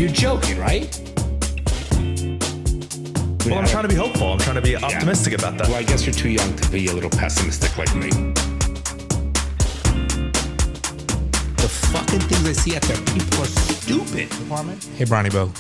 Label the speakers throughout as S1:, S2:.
S1: You're joking, right?
S2: Well, I'm trying to be hopeful. I'm trying to be optimistic about that.
S1: Well, I guess you're too young to be a little pessimistic like me. The fucking things I see out there, people are stupid.
S3: Hey, Bronny Bo.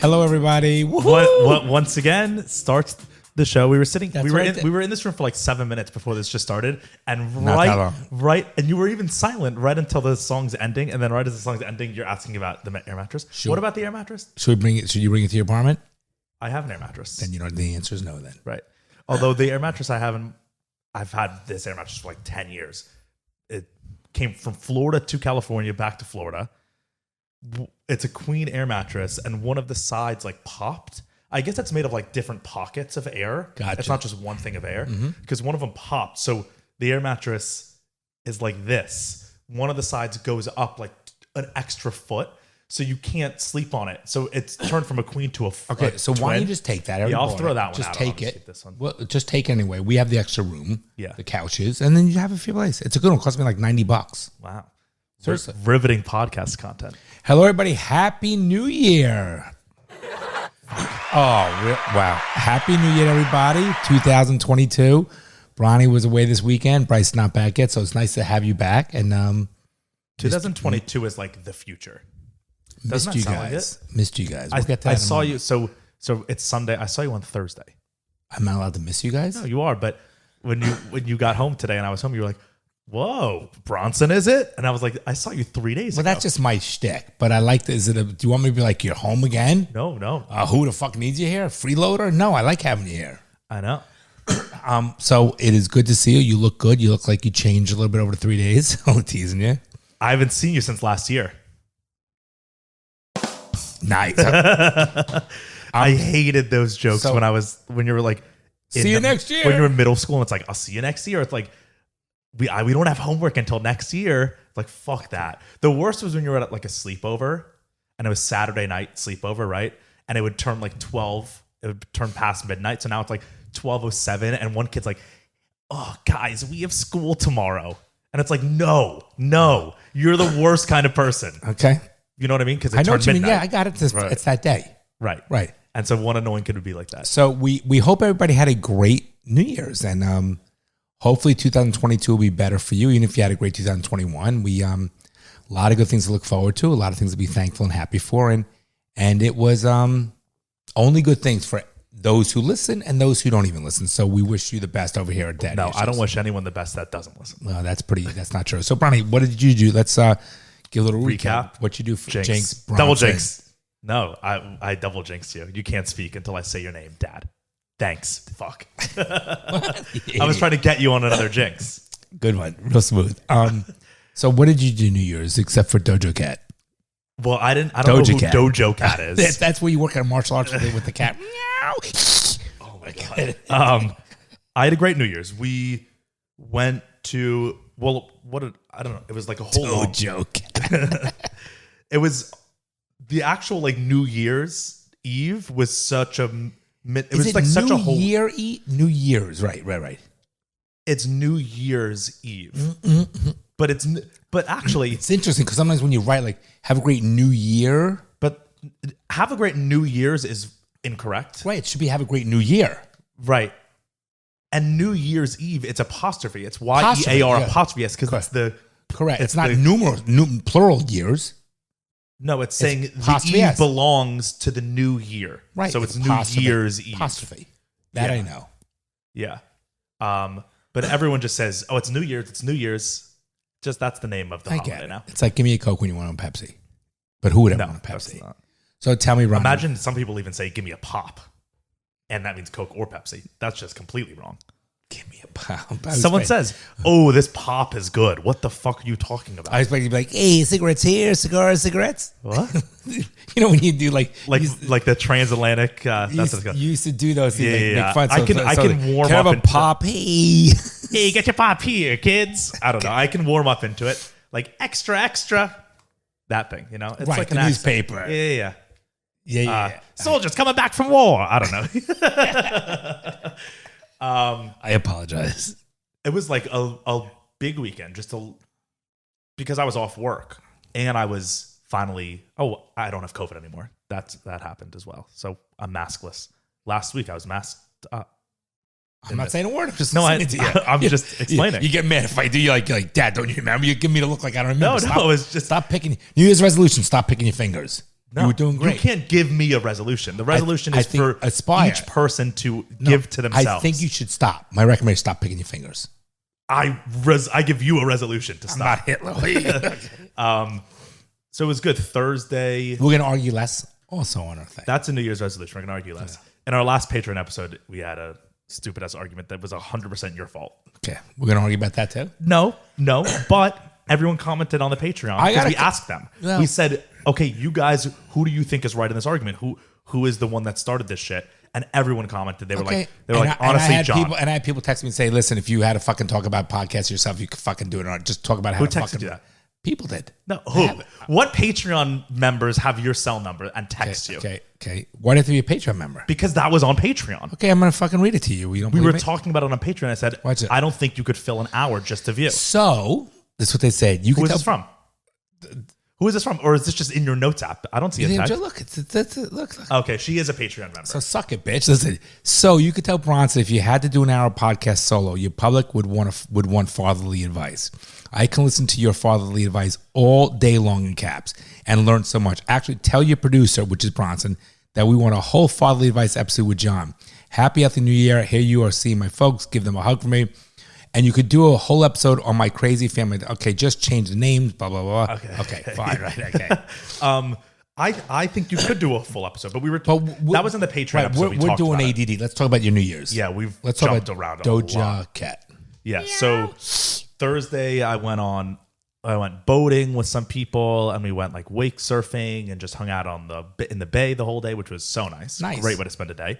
S3: Hello, everybody.
S2: What once again starts the show. We were sitting.
S3: That's
S2: We were
S3: right.
S2: in. We were in this room for like 7 minutes before this just started, and
S3: Not that long.
S2: right, and you were even silent right until the song's ending, and then right as the song's ending, you're asking about the air mattress.
S3: Sure.
S2: What about the air mattress?
S3: Should you bring it to your apartment?
S2: I have an air mattress.
S3: Then you know the answer is no. Then
S2: Right. Although the air mattress I've had this air mattress for like 10 years. It came from Florida to California, back to Florida. It's a queen air mattress, and one of the sides like popped. I guess that's made of like different pockets of air.
S3: Gotcha.
S2: It's not just one thing of air, because one of them popped. So the air mattress is like this. One of the sides goes up like an extra foot, so you can't sleep on it. So it's turned from a queen to a
S3: okay. So why don't you just take that? I
S2: Yeah, I'll
S3: bought
S2: throw
S3: it.
S2: that one
S3: Just
S2: out.
S3: take
S2: I'll just
S3: it.
S2: keep this one.
S3: Well, just take it anyway. We have the extra room.
S2: Yeah.
S3: The couches, and then you have it for your place. It's a good one. It cost me like $90.
S2: Wow.
S3: Seriously.
S2: Riveting podcast content.
S3: Hello, everybody. Happy New Year. Wow. Happy New Year, everybody. 2022. Bronny was away this weekend. Bryce's not back yet, so it's nice to have you back. And
S2: 2022 is like the future. Doesn't
S3: missed you
S2: that sound like
S3: guys.
S2: it?
S3: Missed you guys. We'll get to that
S2: I
S3: in a
S2: saw
S3: moment.
S2: you. So it's Sunday. I saw you on Thursday.
S3: I'm not allowed to miss you guys?
S2: No, you are. But when you got home today and I was home, you were like, "Whoa, Bronson, is it?" And I was like, "I saw you 3 days
S3: Well,
S2: ago."
S3: that's just my shtick. But I like do you want me to be like, you're home again?
S2: No.
S3: Who the fuck needs you here? Freeloader? No, I like having you here.
S2: I know.
S3: So it is good to see you. You look good. You look like you changed a little bit over the 3 days. I'm teasing you.
S2: I haven't seen you since last year.
S3: Nice.
S2: I hated those jokes
S3: So-
S2: when you were like,
S3: See you next year.
S2: When you were in middle school, and it's like, "I'll see you next year." It's like, we don't have homework until next year. Like, fuck that. The worst was when you were at like a sleepover, and it was Saturday night sleepover, right? And it would turn like 12. It would turn past midnight. So now it's like 12:07, and one kid's like, "Oh, guys, we have school tomorrow." And it's like, no, you're the worst kind of person.
S3: Okay.
S2: You know what I mean? Because it
S3: I know
S2: turned
S3: what you mean.
S2: midnight.
S3: Yeah, I got it. It's that day.
S2: Right. And so one annoying kid would be like that.
S3: So we hope everybody had a great New Year's, and hopefully 2022 will be better for you. Even if you had a great 2021, we a lot of good things to look forward to, a lot of things to be thankful and happy for, and it was only good things for those who listen and those who don't even listen. So we wish you the best over here at Daddy
S2: No,
S3: Issues.
S2: I don't wish anyone the best that doesn't listen.
S3: Well, that's not true. So Bronny, what did you do? Let's give a little recap. What you do for Jinx Bronson.
S2: Double jinx. No, I double jinxed you. You can't speak until I say your name, Dad. Thanks. Fuck. I was trying to get you on another jinx.
S3: Good one. Real smooth. So what did you do New Year's except for Dojo Cat?
S2: Well, I don't
S3: Doja
S2: know who
S3: Cat.
S2: Dojo Cat is.
S3: That's where you work at martial arts with the cat.
S2: Oh my God. I had a great New Year's. We went to, I don't know. It was like a whole long,
S3: Dojo Cat.
S2: it was the actual like New Year's Eve was such a, it was like such a whole,
S3: New Year's, right.
S2: it's New Year's Eve, but actually,
S3: It's interesting because sometimes when you write like "Have a great New Year,"
S2: but have a great New Year's is incorrect.
S3: right? It should be "Have a great New Year."
S2: Right. And New Year's Eve, it's apostrophe. It's Y-E-A-R
S3: yeah.
S2: apostrophe S because it's the,
S3: Correct. It's not
S2: the-
S3: plural years.
S2: no, it's saying the
S3: apostrophe
S2: Eve
S3: S.
S2: belongs to the new year.
S3: Right.
S2: So it's New
S3: apostrophe.
S2: Year's Eve.
S3: Apostrophe. That
S2: Yeah.
S3: I know.
S2: Yeah. But everyone just says, "Oh, it's New Year's. It's New Year's." Just that's the name of the
S3: I
S2: holiday
S3: get it.
S2: now.
S3: It's like give me a Coke when you want a Pepsi. But who would ever
S2: No,
S3: want a
S2: that's
S3: Pepsi?
S2: not.
S3: So tell me, Ron.
S2: Imagine some people even say, "Give me a pop," and that means Coke or Pepsi. That's just completely wrong.
S3: Give me a pop.
S2: Someone says, "Oh, this pop is good." What the fuck are you talking about?
S3: I was expecting to be like, hey, cigarettes here, cigars, cigarettes.
S2: What?
S3: You know, when you do like
S2: like the transatlantic. That's
S3: you
S2: what it's called.
S3: used to do those things,
S2: Yeah,
S3: make
S2: yeah.
S3: fun.
S2: I can warm
S3: can I
S2: up
S3: have a
S2: into-
S3: pop. Hey.
S2: Hey, get your pop here, kids. I don't know. I can warm up into it. Like extra. That thing, you know? It's
S3: Right,
S2: like
S3: the
S2: an
S3: newspaper.
S2: accent. Yeah.
S3: Yeah.
S2: Soldiers coming back from war. I don't know.
S3: I apologize.
S2: It was like a big weekend because I was off work and I was finally, oh, I don't have COVID anymore. That happened as well. So I'm maskless. Last week I was masked up.
S3: I'm not saying a word. I'm just
S2: No,
S3: listening to you.
S2: I'm just explaining.
S3: You get mad if I do. You're like, Dad, don't you remember? You give me to look like I don't remember.
S2: No, it's just
S3: stop picking. New Year's resolution. Stop picking your fingers.
S2: No,
S3: you were doing great.
S2: You can't give me a resolution. The resolution is for
S3: aspire.
S2: each person to give to themselves.
S3: I think you should stop. My recommendation is stop picking your fingers.
S2: I give you a resolution to stop.
S3: I'm not Hitler.
S2: So it was good. Thursday.
S3: We're going to argue less also on our thing.
S2: That's a New Year's resolution. We're going to argue less. Yeah. In our last Patreon episode, we had a stupid ass argument that was 100% your fault.
S3: Okay. We're going to argue about that too?
S2: No, but everyone commented on the Patreon because we asked them. No. We said, okay, you guys, who do you think is right in this argument? Who is the one that started this shit? And everyone commented. They were like, honestly, John.
S3: And I had people text me and say, listen, if you had to fucking talk about podcasts yourself, you could fucking do it. Or just talk about how
S2: who
S3: to
S2: texted
S3: fucking
S2: you that?
S3: People did.
S2: No, who? What Patreon members have your cell number and text you?
S3: Okay. Why did you be a Patreon member?
S2: Because that was on Patreon.
S3: Okay, I'm going to fucking read it to you. We
S2: were talking about it on Patreon. I said, I don't think you could fill an hour just to view.
S3: So, that's what they said.
S2: Who is this from? Who is this from? Or is this just in your notes app? I don't see it.
S3: Look.
S2: Okay, she is a Patreon member.
S3: So suck it, bitch. Listen. So you could tell Bronson if you had to do an hour podcast solo, your public would want fatherly advice. I can listen to your fatherly advice all day long in caps and learn so much. Actually, tell your producer, which is Bronson, that we want a whole fatherly advice episode with John. Happy Healthy New Year. Here you are seeing my folks. Give them a hug for me. And you could do a whole episode on my crazy family. Okay, just change the names, blah, blah, blah. Okay, fine, right, okay.
S2: I think you could do a full episode, but that was in the Patreon episode.
S3: We're doing ADD. Let's talk about your New Year's.
S2: Yeah, let's jumped talk about around
S3: Doja Cat.
S2: Yeah, so Thursday I went boating with some people, and we went like wake surfing and just hung out in the bay the whole day, which was so nice.
S3: Nice.
S2: Great way to spend a day.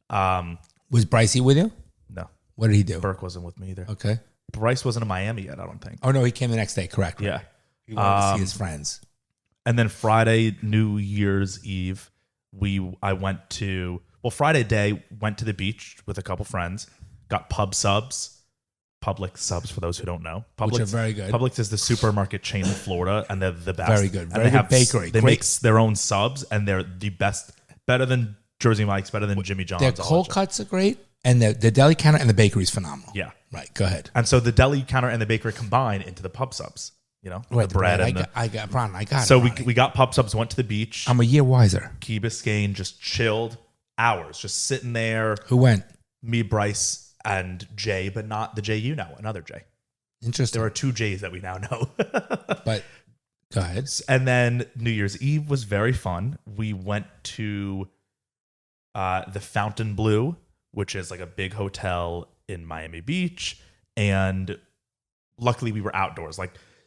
S3: Was Brycey with you?
S2: No.
S3: What did he do?
S2: Burke wasn't with me either.
S3: Okay.
S2: Bryce wasn't in Miami yet, I don't think.
S3: Oh, no, he came the next day, correct.
S2: Yeah.
S3: He wanted to see his friends.
S2: And then Friday, New Year's Eve, Friday day, went to the beach with a couple friends, got Public subs for those who don't know.
S3: Which are very good.
S2: Publix is the supermarket chain in Florida, and they're the best.
S3: Very good. Very
S2: good
S3: bakery.
S2: They make their own subs, and they're the best. Better than Jersey Mike's, better than Jimmy John's.
S3: Their cold cuts are great. And the deli counter and the bakery is phenomenal.
S2: Yeah.
S3: Right. Go ahead.
S2: And so the deli counter and the bakery combine into the pub subs. You know,
S3: right,
S2: the bread.
S3: I got
S2: So
S3: it.
S2: we got pub subs, went to the beach.
S3: I'm a year wiser.
S2: Key Biscayne, just chilled hours, just sitting there.
S3: Who went?
S2: Me, Bryce, and Jay, but not the Jay you know, another Jay.
S3: Interesting.
S2: There are two Jays that we now know.
S3: But go ahead.
S2: And then New Year's Eve was very fun. We went to the Fountain Blue, which is like a big hotel in Miami Beach. And luckily we were outdoors.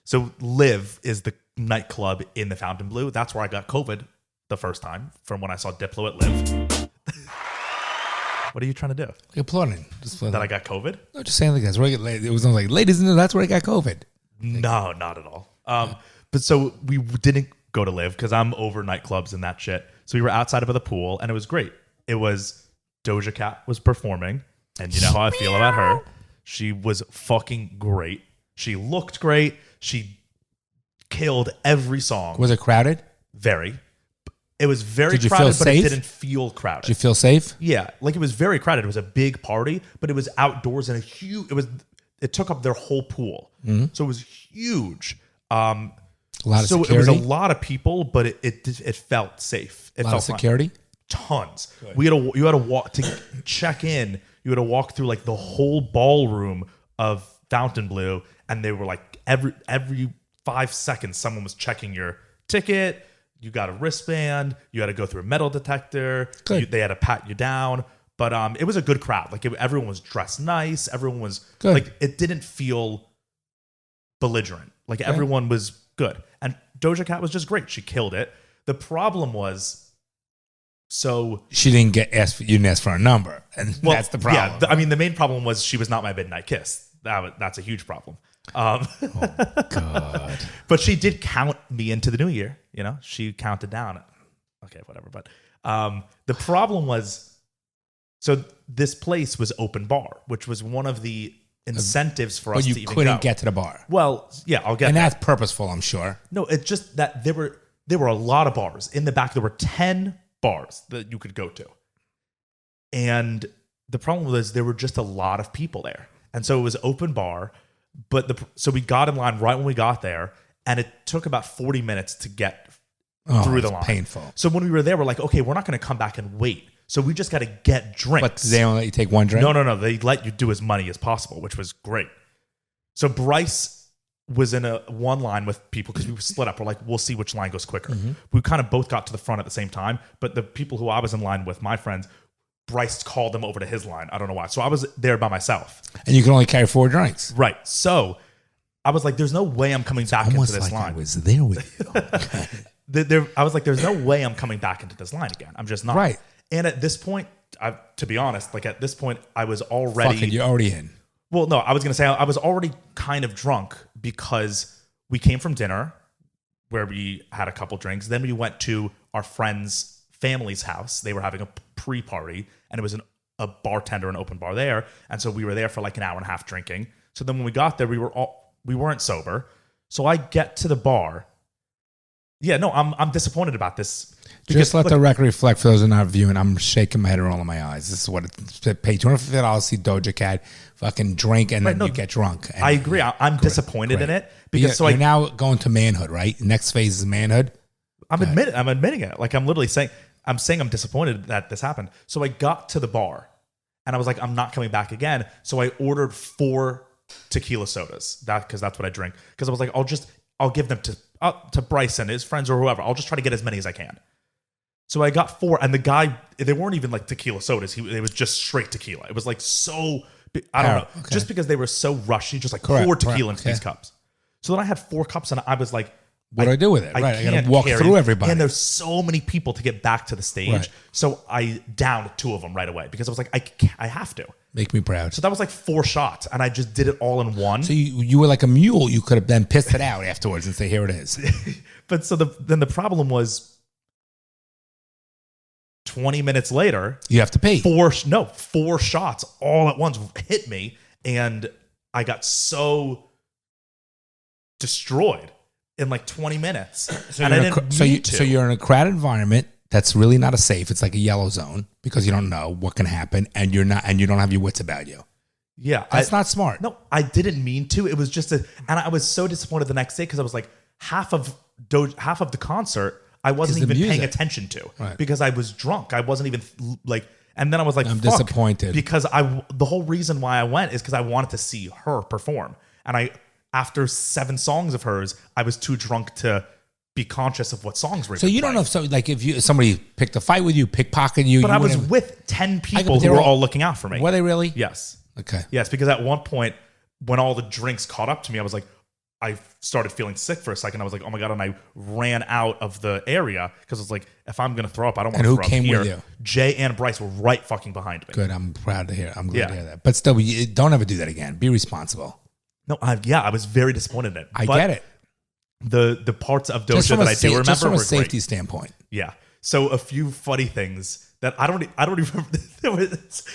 S2: So Live is the nightclub in the Fountain Blue. That's where I got COVID the first time, from when I saw Diplo at Live. What are you trying to do?
S3: Applauding.
S2: That I got COVID?
S3: No, just saying like that's where it was like, ladies and gentlemen, that's where I got COVID.
S2: No, not at all. But so we didn't go to Live because I'm over nightclubs and that shit. So we were outside of the pool, and it was great. It was Doja Cat was performing, and you know how I feel about her. She was fucking great. She looked great. She killed every song.
S3: Was it crowded?
S2: Very. It was very
S3: Did you
S2: crowded,
S3: feel
S2: but
S3: safe?
S2: it didn't feel crowded.
S3: Did you feel safe?
S2: Yeah, like it was very crowded. It was a big party, but it was outdoors and it took up their whole pool. Mm-hmm. So it was huge.
S3: A lot of security?
S2: So it was a lot of people, but it felt safe. It
S3: a lot
S2: felt
S3: of security?
S2: Fun. Tons. You had to walk to check in. You had to walk through like the whole ballroom of Fountain Blue, and they were like every 5 seconds someone was checking your ticket. You got a wristband. You had to go through a metal detector. They had to pat you down. But it was a good crowd. Like everyone was dressed nice. Everyone was
S3: good.
S2: Like it didn't feel belligerent. Like everyone was good. And Doja Cat was just great. She killed it. The problem was, so
S3: she didn't you didn't ask for a number, and that's the problem.
S2: Yeah, I mean the main problem was she was not my midnight kiss. That's a huge problem.
S3: Oh God!
S2: But she did count me into the new year. You know, she counted down. Okay, whatever. But the problem was, so this place was open bar, which was one of the incentives for us to even go.
S3: But you couldn't get to the bar.
S2: Well, yeah, I'll get.
S3: And
S2: that.
S3: that's purposeful, I'm sure.
S2: No, it's just that there were there were a lot of bars. In the back, there were 10 bars that you could go to. And the problem was there were just a lot of people there. And so it was open bar. But so we got in line right when we got there. And it took about 40 minutes to get through the line.
S3: Painful.
S2: So when we were there, we're like, okay, we're not going to come back and wait. So we just got to get drinks.
S3: But they only let you take one drink?
S2: No. They let you do as many as possible, which was great. So Bryce was in one line with people because we were split up. We're like, we'll see which line goes quicker.
S3: Mm-hmm.
S2: We kind of both got to the front at the same time. But the people who I was in line with, my friends, Bryce called them over to his line. I don't know why. So I was there by myself.
S3: And you can only carry 4 drinks.
S2: Right. So I was like, there's no way I'm coming back into this
S3: like
S2: line.
S3: I was there with you.
S2: I was like, there's no way I'm coming back into this line again. I'm just not.
S3: Right.
S2: And at this point, to be honest, like at this point, I was already.
S3: Fucking, you're already in.
S2: Well, no, I was going to say I was already kind of drunk because we came from dinner where we had a couple drinks. Then we went to our friend's family's house. They were having a pre-party and it was a bartender, an open bar there. And so we were there for like an hour and a half drinking. So then when we got there, we weren't sober. So I get to the bar. Yeah, no, I'm disappointed about this.
S3: Just let the record reflect for those who are not viewing. I'm shaking my head and rolling my eyes. This is what it's pay $250, see Doja Cat, fucking drink, and then you get drunk. And
S2: I agree. I'm disappointed in it because
S3: you're now going to manhood, right? Next phase is manhood.
S2: I'm admitting it. Like I'm literally saying I'm disappointed that this happened. So I got to the bar and I was like, I'm not coming back again. So I ordered 4 tequila sodas. Because that's what I drink. Because I was like, I'll give them to Bryce and his friends or whoever. I'll just try to get as many as I can. So I got 4, and the guy, they weren't even like tequila sodas. It was just straight tequila. It was like so, I don't know, just because they were so rushy, just like pour tequila into these cups. So then I had 4 cups, and I was like,
S3: what do I do with it? I got to walk through everybody.
S2: And there's so many people to get back to the stage.
S3: Right.
S2: So I downed 2 of them right away because I was like, I have to.
S3: Make me proud.
S2: So that was like 4 shots, and I just did it all in one.
S3: So you were like a mule. You could have then pissed it out afterwards and say, here it is.
S2: But so then the problem was 20 minutes later,
S3: you have to pay. 4
S2: shots all at once hit me, and I got so destroyed in like 20 minutes.
S3: So you're in a crowded environment that's really not a safe. It's like a yellow zone because you don't know what can happen, and you don't have your wits about you.
S2: Yeah,
S3: that's not smart.
S2: No, I didn't mean to. It was just and I was so disappointed the next day because I was like half of the concert I wasn't even paying attention to because I was drunk. I wasn't even like, and then I was like,
S3: I'm disappointed
S2: because the whole reason why I went is because I wanted to see her perform. And after 7 songs of hers, I was too drunk to be conscious of what songs were.
S3: So you don't know if somebody picked a fight with you, pickpocketed you.
S2: But I was with 10 people who were all looking out for me.
S3: Were they really?
S2: Yes.
S3: Okay.
S2: Yes, because at one point when all the drinks caught up to me, I was like, I started feeling sick for a second. I was like, oh my God. And I ran out of the area because I was like, if I'm going to throw up, I don't want to throw up here. And who came with you? Jay and Bryce were right fucking behind me.
S3: Good. I'm proud to hear. I'm glad to hear that. But still, don't ever do that again. Be responsible.
S2: No, I was very disappointed in it.
S3: I get it.
S2: The parts of Doja that I do remember
S3: just from
S2: were
S3: a safety
S2: great.
S3: standpoint.
S2: Yeah. So a few funny things that I don't even remember.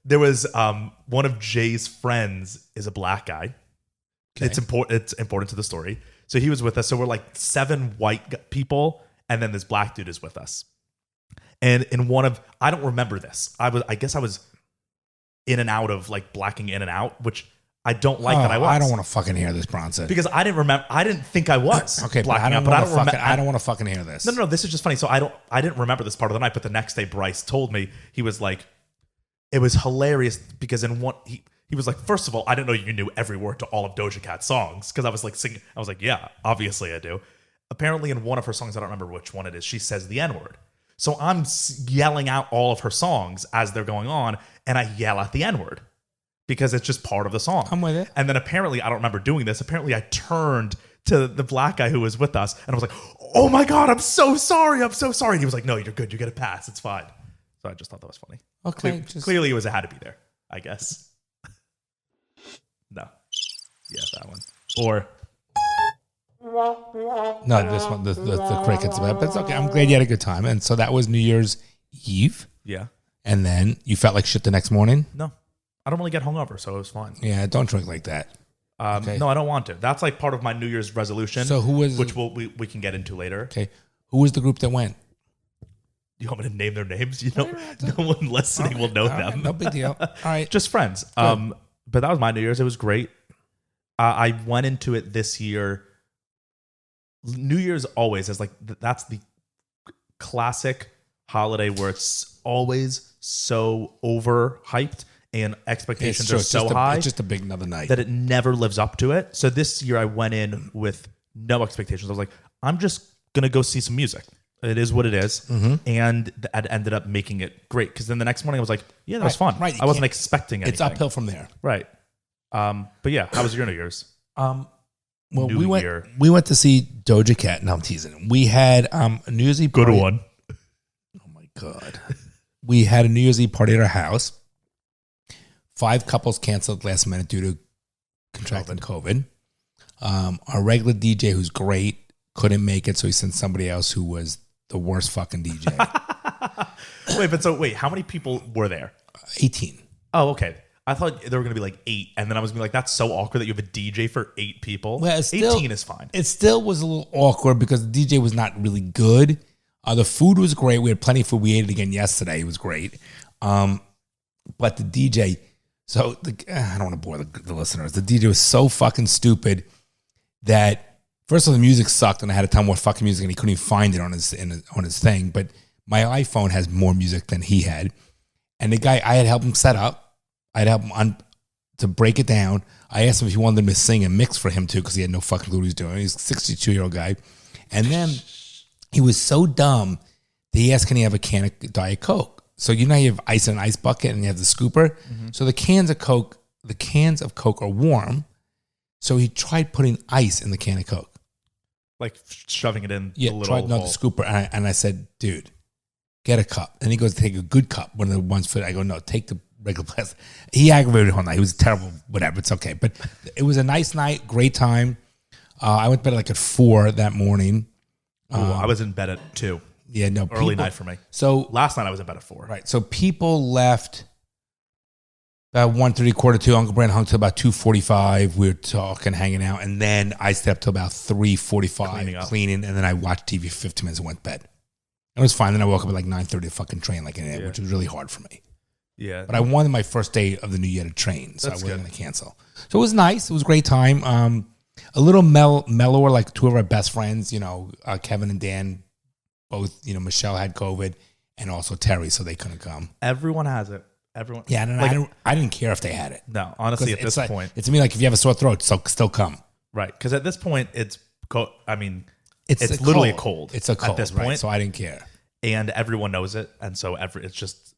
S2: There was one of Jay's friends is a black guy. Okay. It's important to the story. So he was with us. So we're like 7 white people, and then this black dude is with us. And in I don't remember this. I guess I was in and out of like blacking in and out, which I don't like that I was.
S3: I don't want to fucking hear this, Bronson.
S2: Because I didn't remember. I didn't think I was.
S3: Okay,
S2: blacking out, but
S3: I don't want to fucking hear this.
S2: No. This is just funny. So I didn't remember this part of the night, but the next day Bryce told me, he was like, it was hilarious because he was like, first of all, I didn't know you knew every word to all of Doja Cat's songs because I was like singing. I was like, yeah, obviously I do. Apparently in one of her songs, I don't remember which one it is, she says the N-word. So I'm yelling out all of her songs as they're going on, and I yell at the N-word because it's just part of the song.
S3: I'm with it.
S2: And then apparently, I don't remember doing this. Apparently I turned to the black guy who was with us, and I was like, oh my God, I'm so sorry. I'm so sorry. And he was like, no, you're good. You get a pass. It's fine. So I just thought that was funny.
S3: Okay.
S2: Clearly it had to be there, I guess. No. Yeah, that one. Or
S3: no, this one, the crickets. But it's okay. I'm glad you had a good time. And so that was New Year's Eve.
S2: Yeah.
S3: And then you felt like shit the next morning?
S2: No. I don't really get hungover, so it was fine.
S3: Yeah, don't drink like that. Okay.
S2: No, I don't want to. That's like part of my New Year's resolution.
S3: So who was-
S2: which we can get into later.
S3: Okay. Who was the group that went?
S2: You want me to name their names? You know, no one listening will know
S3: All right,
S2: them.
S3: no big deal. All right.
S2: Just friends. But that was my New Year's. It was great. I went into it this year. New Year's always is like that's the classic holiday where it's always so overhyped and expectations are so high.
S3: It's just a big another night.
S2: that it never lives up to it. So this year I went in with no expectations. I was like, I'm just gonna go see some music. It is what it is. And that ended up making it great. Because then the next morning I was like, yeah, that was fun.
S3: Right.
S2: I wasn't expecting anything.
S3: It's uphill from there.
S2: Right. But yeah, how was your New Year's?
S3: Well,
S2: New
S3: we
S2: Year.
S3: went to see Doja Cat. No, I'm teasing. We had a New Year's Eve party.
S2: one.
S3: Oh my God. We had a New Year's Eve party at our house. 5 couples canceled last minute due to contracting COVID. Our regular DJ, who's great, couldn't make it, so he sent somebody else who was the worst fucking DJ.
S2: Wait, how many people were there?
S3: 18.
S2: Oh, okay. I thought there were going to be like 8, and then I was going to be like, that's so awkward that you have a DJ for 8 people.
S3: Well,
S2: 18 is fine.
S3: It still was a little awkward because the DJ was not really good. The food was great. We had plenty of food. We ate it again yesterday. It was great. But the DJ, I don't want to bore the listeners. The DJ was so fucking stupid that first of all, the music sucked, and I had to tell him what fucking music, and he couldn't even find it on his thing. But my iPhone has more music than he had, and the guy I had helped him set up. I'd help him to break it down. I asked him if he wanted him to sing and mix for him too, because he had no fucking clue what he was doing. He's a 62-year-old guy, and then he was so dumb that he asked, "Can he have a can of Diet Coke?" So you know you have ice in an ice bucket, and you have the scooper. So the cans of Coke are warm. So he tried putting ice in the can of Coke.
S2: Like shoving it in
S3: Yeah,
S2: the little
S3: the
S2: hole.
S3: scooper. And I said, dude, get a cup. And he goes, take a good cup. One of the ones for I go, no, take the regular plastic. He aggravated the whole night. He was terrible, whatever. It's okay. But it was a nice night, great time. I went to bed like at 4 that morning.
S2: I was in bed at 2.
S3: Yeah, no.
S2: Early night for me.
S3: So
S2: Last night I was in bed at 4.
S3: right. So people left about 1:30, 1:45. Uncle Brand hung till about 2:45. We were talking, hanging out, and then I stepped till about 3:45, cleaning, and then I watched TV for 15 minutes and went to bed. It was fine. Then I woke up at like 9:30 to fucking train like an idiot, which was really hard for me.
S2: Yeah.
S3: But I wanted my first day of the new year to train, so
S2: That's
S3: I wasn't
S2: good.
S3: going to cancel. So it was nice. It was a great time. A little mellower, like 2 of our best friends, Kevin and Dan, both, Michelle had COVID, and also Terry, so they couldn't come.
S2: Everyone has it. Everyone.
S3: Yeah, and I didn't care if they had it.
S2: No, honestly, at this point.
S3: It's to me like if you have a sore throat, so still come.
S2: Right. Because at this point, it's
S3: It's
S2: literally a cold.
S3: It's a cold
S2: at this
S3: right?
S2: point.
S3: So I didn't care.
S2: And everyone knows it. And so it's just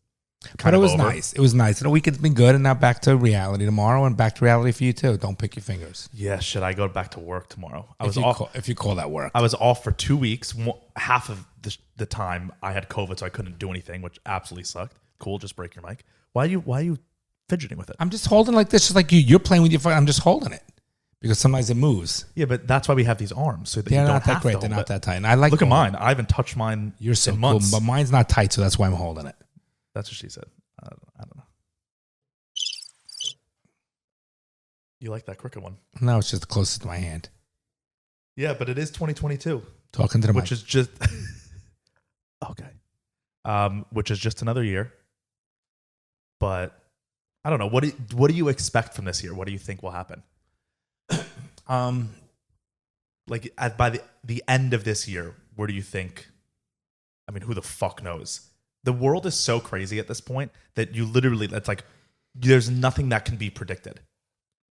S3: But
S2: kind
S3: it
S2: of
S3: was
S2: over.
S3: nice. It was nice. And the weekend's been good, and now back to reality tomorrow, and back to reality for you too. Don't pick your fingers.
S2: Yeah, should I go back to work tomorrow?
S3: If you call that work.
S2: I was off for 2 weeks. Half of the time I had COVID, so I couldn't do anything, which absolutely sucked. Cool, just break your mic. Why are you fidgeting with it?
S3: I'm just holding like this, just like you. You're playing with your phone. I'm just holding it because sometimes it moves.
S2: Yeah, but that's why we have these arms, so that
S3: They're
S2: you don't
S3: not that
S2: have
S3: great.
S2: to
S3: They're
S2: hold
S3: not
S2: it.
S3: that tight. And I like.
S2: Look at
S3: holding
S2: mine. I haven't touched mine.
S3: You're so
S2: in
S3: cool,
S2: months.
S3: but mine's not tight, so that's why I'm holding it.
S2: That's what she said. I don't know. You like that crooked one?
S3: No, it's just the closest to my hand.
S2: Yeah, but it is 2022,
S3: Talking to the
S2: which
S3: mic.
S2: is just okay. Which is just another year. But I don't know. What do you expect from this year? What do you think will happen? Like by the end of this year, where do you think? I mean, who the fuck knows? The world is so crazy at this point that it's like there's nothing that can be predicted.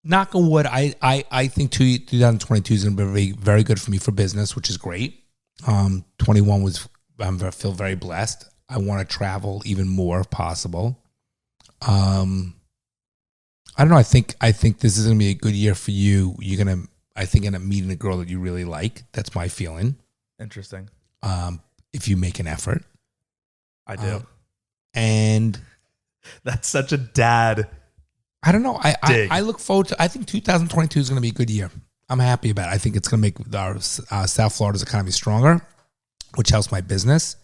S3: Knock on wood, I think 2022 is going to be very, very good for me for business, which is great. 21 was, I feel very blessed. I want to travel even more if possible. I don't know. I think this is going to be a good year for you. You're going to, I think, end up meeting a girl that you really like. That's my feeling.
S2: Interesting.
S3: If you make an effort.
S2: I do.
S3: And
S2: that's such a dad.
S3: I don't know.
S2: dig.
S3: I look forward to. I think 2022 is going to be a good year. I'm happy about it. I think it's going to make our South Florida's economy stronger, which helps my business.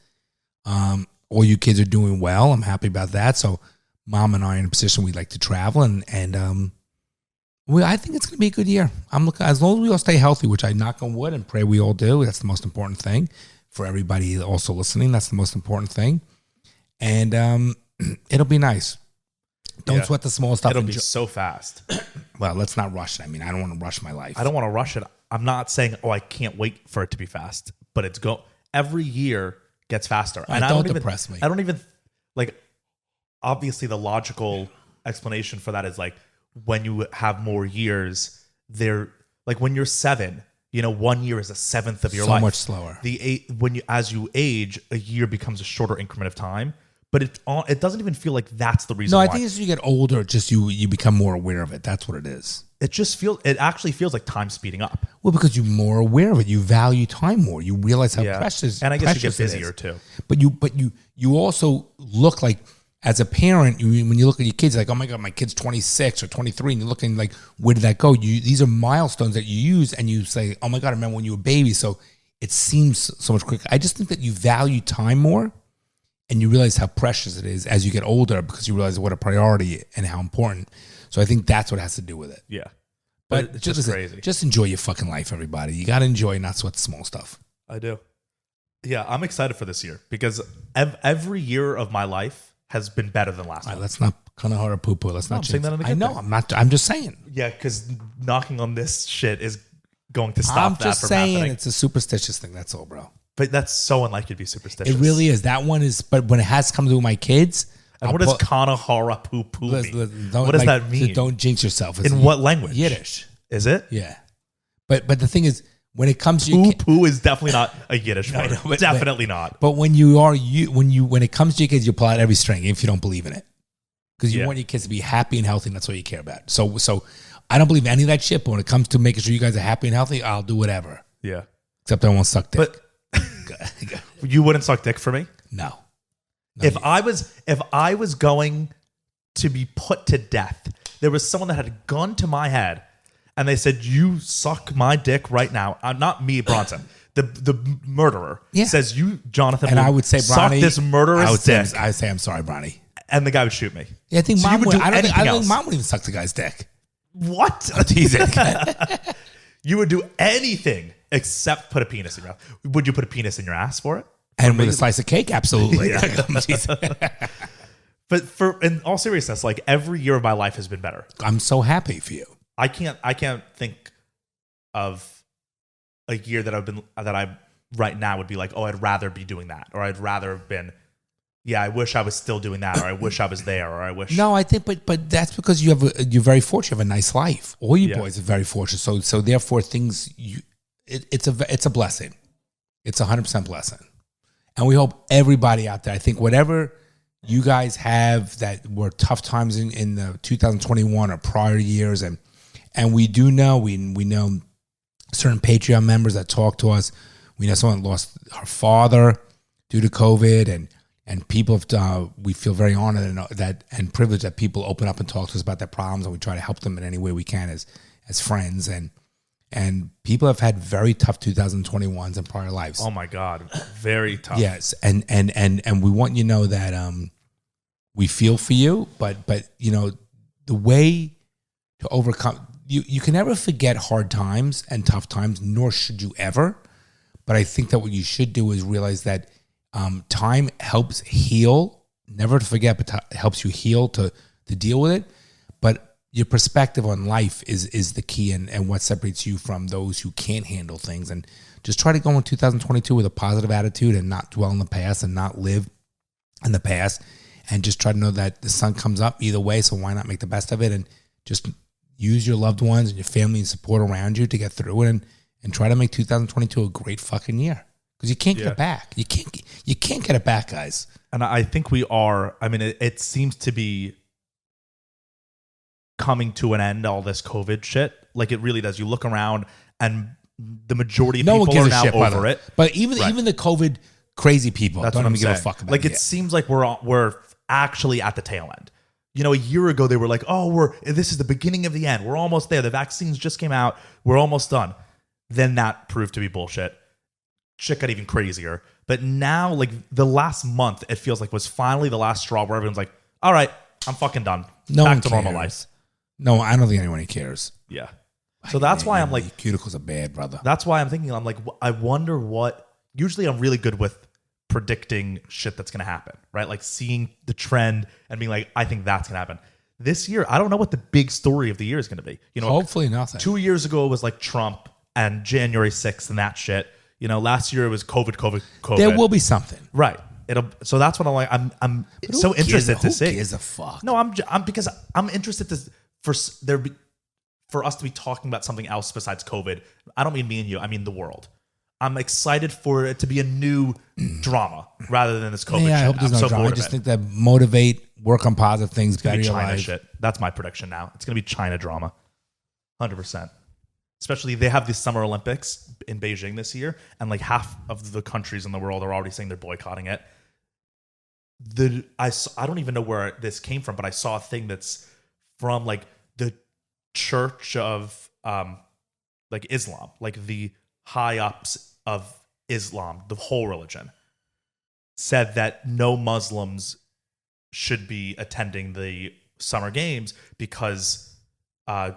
S3: All you kids are doing well. I'm happy about that. So, Mom and I are in a position we'd like to travel, and Well, I think it's going to be a good year. I'm looking, as long as we all stay healthy, which I knock on wood and pray we all do. That's the most important thing for everybody also listening. That's the most important thing. And it'll be nice. Don't sweat the small stuff.
S2: It'll be so fast.
S3: Well, let's not rush it. I mean, I don't want to rush my life.
S2: I don't want to rush it. I'm not saying, I can't wait for it to be fast, but every year gets faster. And
S3: don't depress me.
S2: I don't even like, obviously the logical explanation for that is like, when you have more years, they're like when you're 7, 1 year is a seventh of your life.
S3: So much slower.
S2: As you age, a year becomes a shorter increment of time. But it doesn't even feel like that's the reason.
S3: No,
S2: why.
S3: I think as you get older, just you become more aware of it. That's what it is.
S2: It actually feels like time speeding up.
S3: Well, because you're more aware of it, you value time more. You realize how precious.
S2: And I guess you get
S3: precious
S2: busier too.
S3: But you also look like, as a parent, when you look at your kids, like, oh my God, my kid's 26 or 23, and you're looking like, where did that go? These are milestones that you use, and you say, oh my God, I remember when you were a baby. So it seems so much quicker. I just think that you value time more, and you realize how precious it is as you get older, because you realize what a priority and how important. So I think that's what has to do with it.
S2: Yeah.
S3: But
S2: it's just crazy.
S3: Just enjoy your fucking life, everybody. You got to enjoy, not sweat the small stuff.
S2: I do. Yeah, I'm excited for this year because every year of my life has been better than last one.
S3: Let's not kind of hard poo-poo. Let's not
S2: saying that in a good
S3: I know.
S2: thing.
S3: I'm not. I'm just saying.
S2: Yeah, because knocking on this shit is going to stop that from
S3: saying
S2: happening.
S3: It's a superstitious thing. That's all, bro.
S2: But that's so unlikely to be superstitious.
S3: It really is. That one is. But when it has come to my kids,
S2: and what does Kanahara poo-poo mean? What does that mean?
S3: Don't jinx yourself.
S2: In what language?
S3: Yiddish.
S2: Is it?
S3: Yeah. But the thing is, when it comes to
S2: poo-poo is definitely not a Yiddish word. Definitely not.
S3: But when it comes to your kids, you pull out every string if you don't believe in it, because you want your kids to be happy and healthy, and that's what you care about. So I don't believe any of that shit. But when it comes to making sure you guys are happy and healthy, I'll do whatever.
S2: Yeah.
S3: Except I won't suck dick.
S2: But you wouldn't suck dick for me?
S3: No.
S2: If I was going to be put to death, there was someone that had a gun to my head, and they said, "You suck my dick right now." Not me, Bronson. The murderer says, "You, Jonathan,"
S3: and I would say,
S2: "Suck
S3: Bronny,
S2: this murderous dick."
S3: I would say, "I'm sorry, Bronny,"
S2: and the guy would shoot me.
S3: Yeah, I think
S2: so
S3: mom would. I don't think
S2: else.
S3: mom would even suck the guy's dick.
S2: What?
S3: I'm teasing.
S2: You would do anything except put a penis in your mouth. Would you put a penis in your ass for it?
S3: And with a slice of cake, absolutely.
S2: But in all seriousness, like every year of my life has been better.
S3: I'm so happy for you.
S2: I can't think of a year that I right now would be like, oh, I'd rather be doing that, or I'd rather have been. Yeah, I wish I was still doing that, or I wish I was there, or I wish.
S3: No, I think, but that's because you're very fortunate. You have a nice life. All you boys are very fortunate. So therefore, it's a blessing. It's 100% blessing, and we hope everybody out there. I think whatever you guys have that were tough times in the 2021 or prior years, and we do know we know certain Patreon members that talk to us. We know someone lost her father due to COVID, and people have, we feel very honored and privileged that people open up and talk to us about their problems, and we try to help them in any way we can as friends. And people have had very tough 2021s in prior lives.
S2: Oh my God, very tough.
S3: Yes, and we want you to know that we feel for you, but you know the way to overcome. You can never forget hard times and tough times, nor should you ever. But I think that what you should do is realize that time helps heal. Never to forget, but helps you heal to deal with it. But your perspective on life is the key, and what separates you from those who can't handle things. And just try to go in 2022 with a positive attitude and not dwell in the past and not live in the past. And just try to know that the sun comes up either way. So why not make the best of it, and just use your loved ones and your family and support around you to get through it, and try to make 2022 a great fucking year, because you can't get it back. You can't get it back, guys.
S2: And I think we are. I mean, it seems to be coming to an end, all this COVID shit. Like it really does. You look around, and the majority of people are now over it.
S3: But even the COVID crazy people
S2: don't
S3: even
S2: give
S3: a fuck about it.
S2: Like it seems like we're actually at the tail end. You know, a year ago they were like, "Oh, this is the beginning of the end. We're almost there. The vaccines just came out. We're almost done." Then that proved to be bullshit. Shit got even crazier. But now, like the last month, it feels like was finally the last straw where everyone's like, "All right, I'm fucking done. Back to normal life."
S3: No, I don't think anyone cares.
S2: Yeah. So that's why I'm like,
S3: cuticles are bad, brother.
S2: that's why I'm thinking, I'm like, I wonder what, usually I'm really good with predicting shit that's going to happen, right? Like seeing the trend and being like, I think that's going to happen. This year, I don't know what the big story of the year is going to be. You know,
S3: Hopefully nothing.
S2: 2 years ago it was like Trump and January 6th and that shit. You know, last year it was COVID.
S3: There will be something.
S2: Right. So that's what I'm like. I'm so interested to see.
S3: Who gives a fuck?
S2: No, I'm because I'm interested for us to be talking about something else besides COVID. I don't mean me and you. I mean the world. I'm excited for it to be a new drama rather than this COVID
S3: Yeah, I
S2: shit.
S3: hope there's
S2: I'm
S3: no
S2: so
S3: drama. I
S2: bored
S3: just
S2: of it.
S3: think that motivate, work on positive things,
S2: It's gonna
S3: better
S2: be
S3: your
S2: China
S3: life.
S2: shit. That's my prediction now. It's gonna be China drama, 100%. Especially they have the Summer Olympics in Beijing this year, and like half of the countries in the world are already saying they're boycotting it. I don't even know where this came from, but I saw a thing that's from like the Church of like Islam, like the high ups of Islam, the whole religion, said that no Muslims should be attending the Summer Games because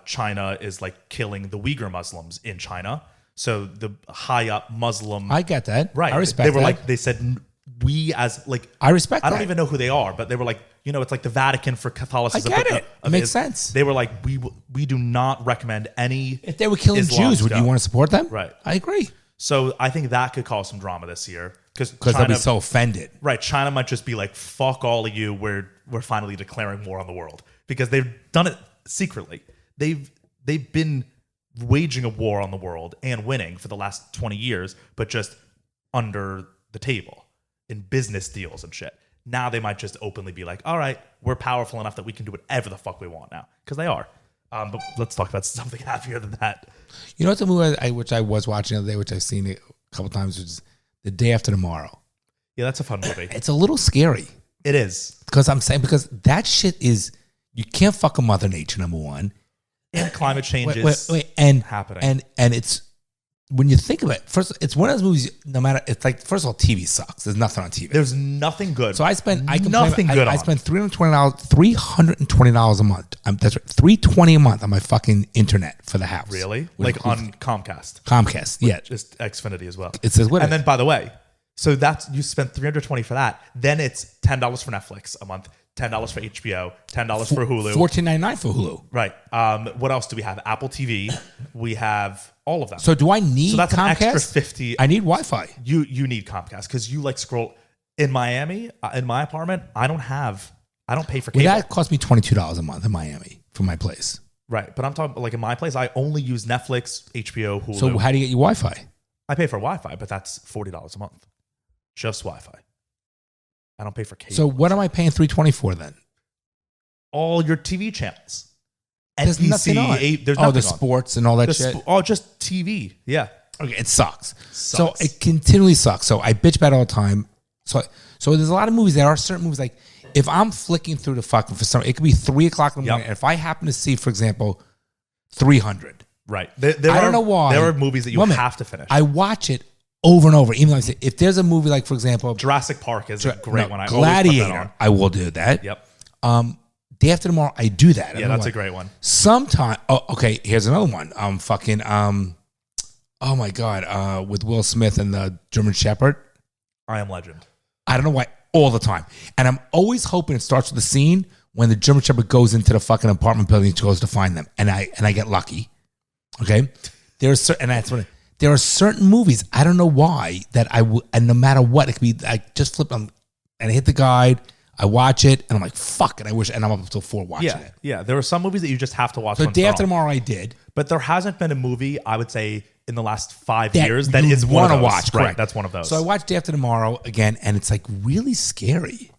S2: China is like killing the Uyghur Muslims in China. So the high up Muslim,
S3: I get that.
S2: right?
S3: I respect
S2: They were
S3: that.
S2: like, they said we as like,
S3: I respect
S2: I don't
S3: that.
S2: even know who they are, but they were like, you know, it's like the Vatican for Catholicism.
S3: I get it. It makes
S2: Islam.
S3: sense.
S2: They were like, we do not recommend any.
S3: If they were killing
S2: Islam
S3: Jews, would you
S2: stuff.
S3: want to support them?
S2: Right.
S3: I agree.
S2: So I think that could cause some drama this year because
S3: Because they'll be so offended.
S2: right. China might just be like, fuck all of you. We're finally declaring war on the world because they've done it secretly. They've been waging a war on the world and winning for the last 20 years, but just under the table in business deals and shit. Now they might just openly be like, all right, we're powerful enough that we can do whatever the fuck we want now. Because they are. But let's talk about something happier than that.
S3: You know what's a movie which I was watching the other day, which I've seen it a couple times, which is The Day After Tomorrow.
S2: Yeah, that's a fun movie.
S3: It's a little scary.
S2: It is.
S3: Because that shit is, you can't fuck a Mother Nature, number one.
S2: And climate change is
S3: and
S2: happening.
S3: And it's, when you think of it, first, it's one of those movies, no matter, it's like, first of all, TV sucks. There's nothing on TV.
S2: There's nothing good.
S3: So I spent
S2: nothing
S3: I spent $320 a month. That's right, $320 a month on my fucking internet for the house.
S2: Really?
S3: Which
S2: Like on Comcast.
S3: Comcast, yeah.
S2: Just Xfinity as well.
S3: It says what?
S2: And then, by the way, so that's, you spent $320 for that. Then it's $10 for Netflix a month, $10 for HBO, $10 for Hulu.
S3: $14.99 for Hulu.
S2: Right. What else do we have? Apple TV. We have all of them.
S3: So do I need
S2: So that's
S3: Comcast?
S2: an extra $50.
S3: I need Wi-Fi.
S2: You need Comcast because you like scroll in Miami in my apartment. I don't pay for
S3: Well,
S2: cable.
S3: that cost me $22 a month in Miami for my place.
S2: Right, but I'm talking like in my place. I only use Netflix, HBO, Hulu.
S3: So how do you get your Wi-Fi?
S2: I pay for Wi-Fi, but that's $40 a month, just Wi-Fi. I don't pay for cable.
S3: So what am I paying $320 for then?
S2: all your TV channels.
S3: There's nothing on.
S2: There's
S3: Oh,
S2: nothing
S3: the
S2: on.
S3: sports and all that shit.
S2: Just TV. Yeah.
S3: Okay, it sucks.
S2: Sucks.
S3: So it continually sucks. So I bitch about it all the time. So there's a lot of movies. There are certain movies like if I'm flicking through the fucking for some, it could be 3 o'clock in the morning. And if I happen to see, for example, 300,
S2: Right.
S3: I don't know why.
S2: There are movies that you
S3: Wait a minute.
S2: have to finish.
S3: I watch it over and over. Even though I say, if there's a movie like, for example,
S2: Jurassic Park is a great one. I always put
S3: Gladiator,
S2: that on.
S3: I will do that.
S2: Yep.
S3: Day After Tomorrow, I do that. I don't
S2: Yeah,
S3: know
S2: that's
S3: why.
S2: a great one.
S3: Sometime. Oh, okay. Here's another one. Oh my God. With Will Smith and the German Shepherd.
S2: I Am Legend.
S3: I don't know why. All the time, and I'm always hoping it starts with the scene when the German Shepherd goes into the fucking apartment building and goes to find them, and I get lucky. Okay, there are certain movies I don't know why that and no matter what it could be, I just flip them and I hit the guide. I watch it and I'm like, fuck it. I wish, and I'm up until 4 watching
S2: Yeah.
S3: it.
S2: Yeah. There are some movies that you just have to watch.
S3: So
S2: once
S3: Day
S2: in a
S3: After
S2: row.
S3: Tomorrow, I did.
S2: But there hasn't been a movie, I would say, in the last 5
S3: That
S2: years that
S3: you
S2: is one of
S3: wanna
S2: those.
S3: watch,
S2: Right.
S3: correct.
S2: That's one of those.
S3: So I watched Day After Tomorrow again, and it's like really scary.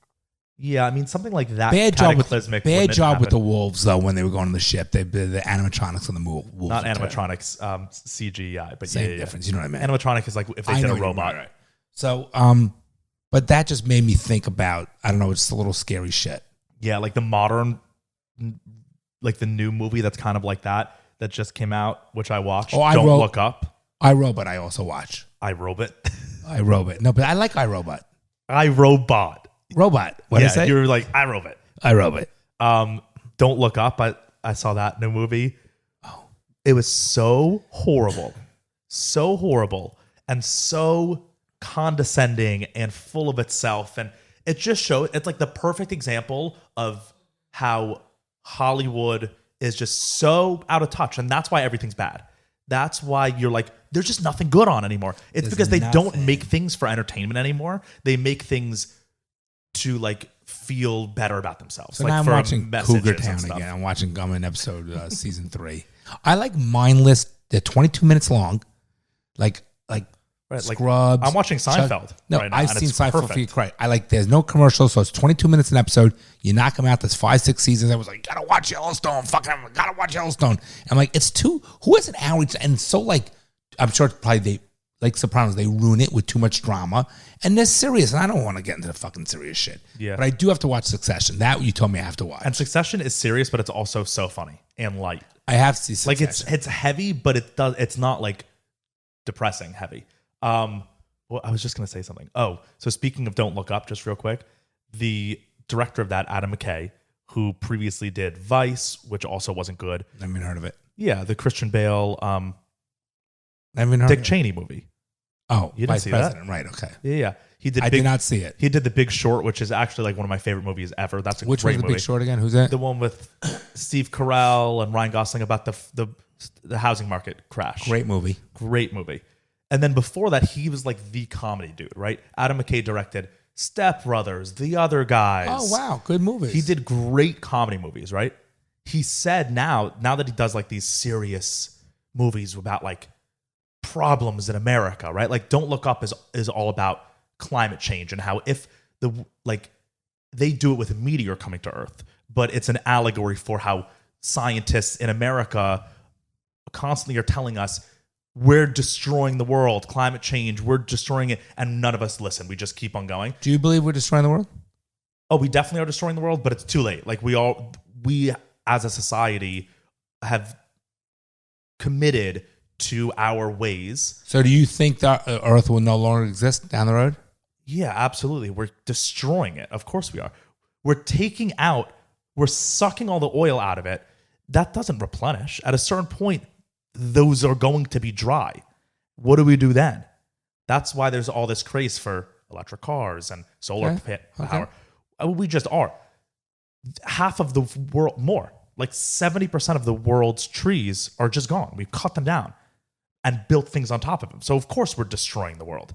S2: yeah, I mean, something like that.
S3: Bad job with
S2: cataclysmic
S3: the
S2: wouldn't happen.
S3: wolves though when they were going on the ship. The animatronics on the wolves.
S2: Not
S3: were terrible.
S2: animatronics, CGI, but
S3: Same
S2: yeah.
S3: difference. You know what I mean?
S2: Animatronic is like if they
S3: I
S2: did
S3: know
S2: a
S3: what you mean,
S2: robot.
S3: right. So, but that just made me think about, I don't know, just a little scary shit.
S2: Yeah, like the modern, like the new movie that's kind of like that just came out, which I watched.
S3: Oh,
S2: Don't Look Up.
S3: iRobot I also watch.
S2: iRobot.
S3: iRobot. No, but I like iRobot.
S2: iRobot.
S3: Robot. What
S2: yeah,
S3: is that?
S2: you're like iRobot.
S3: iRobot.
S2: Don't Look Up. I saw that new movie. Oh, it was so horrible, and so condescending and full of itself. And it just showed, it's like the perfect example of how Hollywood is just so out of touch. And that's why everything's bad. That's why you're like, there's just nothing good on anymore. It's because they don't make things for entertainment anymore. They make things to like feel better about themselves.
S3: So
S2: like
S3: now I'm
S2: for
S3: watching Cougar Town again. I'm watching Gummin episode season 3. I like mindless. They're 22 minutes long. Like Scrubs.
S2: I'm watching Seinfeld.
S3: No,
S2: right now,
S3: I've seen Seinfeld. Right. I like. There's no commercials, so it's 22 minutes an episode. You knock them out. There's 5-6 seasons. I was like, gotta watch Yellowstone. Fucking, gotta watch Yellowstone. I'm like, it's too. Who has an hour? And it's so like, I'm sure it's probably they like Sopranos. They ruin it with too much drama, and they're serious. And I don't want to get into the fucking serious shit.
S2: Yeah.
S3: But I do have to watch Succession. That you told me I have to watch.
S2: And Succession is serious, but it's also so funny and light.
S3: I have to see Succession.
S2: Like it's heavy, but it's not like depressing heavy. Well, I was just gonna say something. Oh, so speaking of Don't Look Up, just real quick, the director of that, Adam McKay, who previously did Vice, which also wasn't good.
S3: I haven't heard of it.
S2: Yeah, the Christian Bale,
S3: I haven't heard
S2: Dick
S3: of it.
S2: Cheney movie.
S3: Oh,
S2: You didn't
S3: Vice
S2: see
S3: President.
S2: that?
S3: Right. Okay.
S2: Yeah. He did.
S3: I did not see it.
S2: He did The Big Short, which is actually like one of my favorite movies ever. That's a
S3: Which
S2: great
S3: was the
S2: movie.
S3: Big Short again? Who's that?
S2: The one with Steve Carell and Ryan Gosling about the housing market crash.
S3: Great movie.
S2: Great movie. And then before that, he was like the comedy dude, right? Adam McKay directed Step Brothers, The Other Guys.
S3: Oh wow, good movies.
S2: He did great comedy movies, right? He said now that he does like these serious movies about like problems in America, right? Like Don't Look Up is all about climate change and how if they do it with a meteor coming to Earth, but it's an allegory for how scientists in America constantly are telling us we're destroying the world, climate change, we're destroying it, and none of us listen. We just keep on going.
S3: Do you believe we're destroying the world?
S2: Oh, we definitely are destroying the world, but it's too late. Like we as a society have committed to our ways.
S3: So do you think that Earth will no longer exist down the road?
S2: Yeah, absolutely. We're destroying it. Of course we are. We're sucking all the oil out of it. That doesn't replenish. At a certain point, those are going to be dry. What do we do then? That's why there's all this craze for electric cars and solar power. We just are. Half of the world, more, like 70% of the world's trees are just gone. We've cut them down and built things on top of them. So of course we're destroying the world.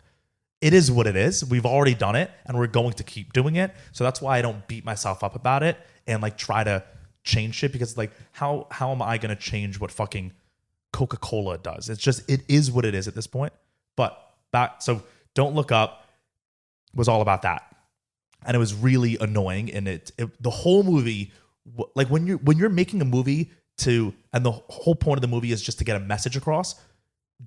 S2: It is what it is. We've already done it and we're going to keep doing it. So that's why I don't beat myself up about it and like try to change shit, because like how am I going to change what fucking Coca-Cola does? It is what it is at this point. But so Don't Look Up was all about that. And it was really annoying. And the whole movie, like when you're making a movie and the whole point of the movie is just to get a message across,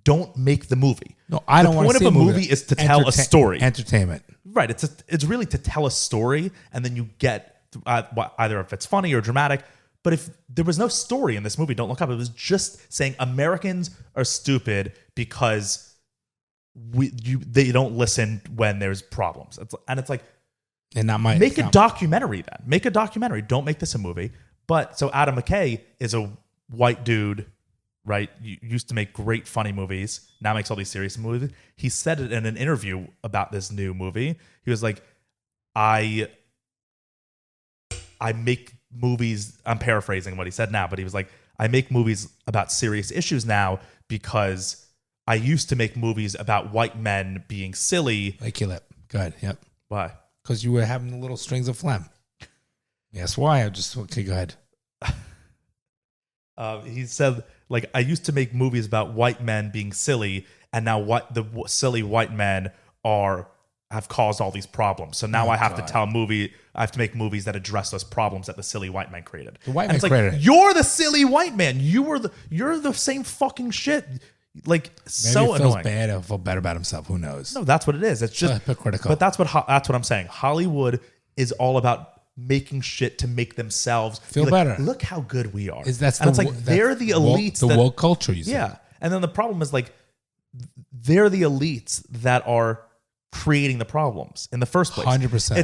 S2: don't make the movie.
S3: No, I don't want to see
S2: the point of a movie is to tell a story.
S3: Entertainment.
S2: Right. It's really to tell a story, and then you get either if it's funny or dramatic. But if there was no story in this movie, Don't Look Up, it was just saying Americans are stupid because they don't listen when there's problems. It's like,
S3: and not my
S2: make a documentary then. Make a documentary. Don't make this a movie. But so Adam McKay is a white dude, right? Used to make great funny movies. Now makes all these serious movies. He said it in an interview about this new movie. He was like, I make movies, I'm paraphrasing what he said now, but he was like, I make movies about serious issues now because I used to make movies about white men being silly.
S3: Like your lip. Go ahead. Yep.
S2: Why?
S3: Because you were having the little strings of phlegm. Yes, why? Okay, go ahead.
S2: He said, like, I used to make movies about white men being silly, and now the silly white men have caused all these problems. So now I have to make movies that address those problems that the silly white men created.
S3: The white
S2: man
S3: created it.
S2: You're the silly white man. You're the same fucking shit. Like,
S3: Maybe
S2: so
S3: he feels
S2: annoying.
S3: bad. He'll feel better about himself. Who knows?
S2: No, that's what it is. It's just
S3: hypocritical.
S2: But that's what I'm saying. Hollywood is all about making shit to make themselves
S3: feel better.
S2: Look how good we are.
S3: They're
S2: the elites.
S3: The woke culture. You say.
S2: Yeah, and then the problem is like they're the elites that are creating the problems in the first place.
S3: 100%.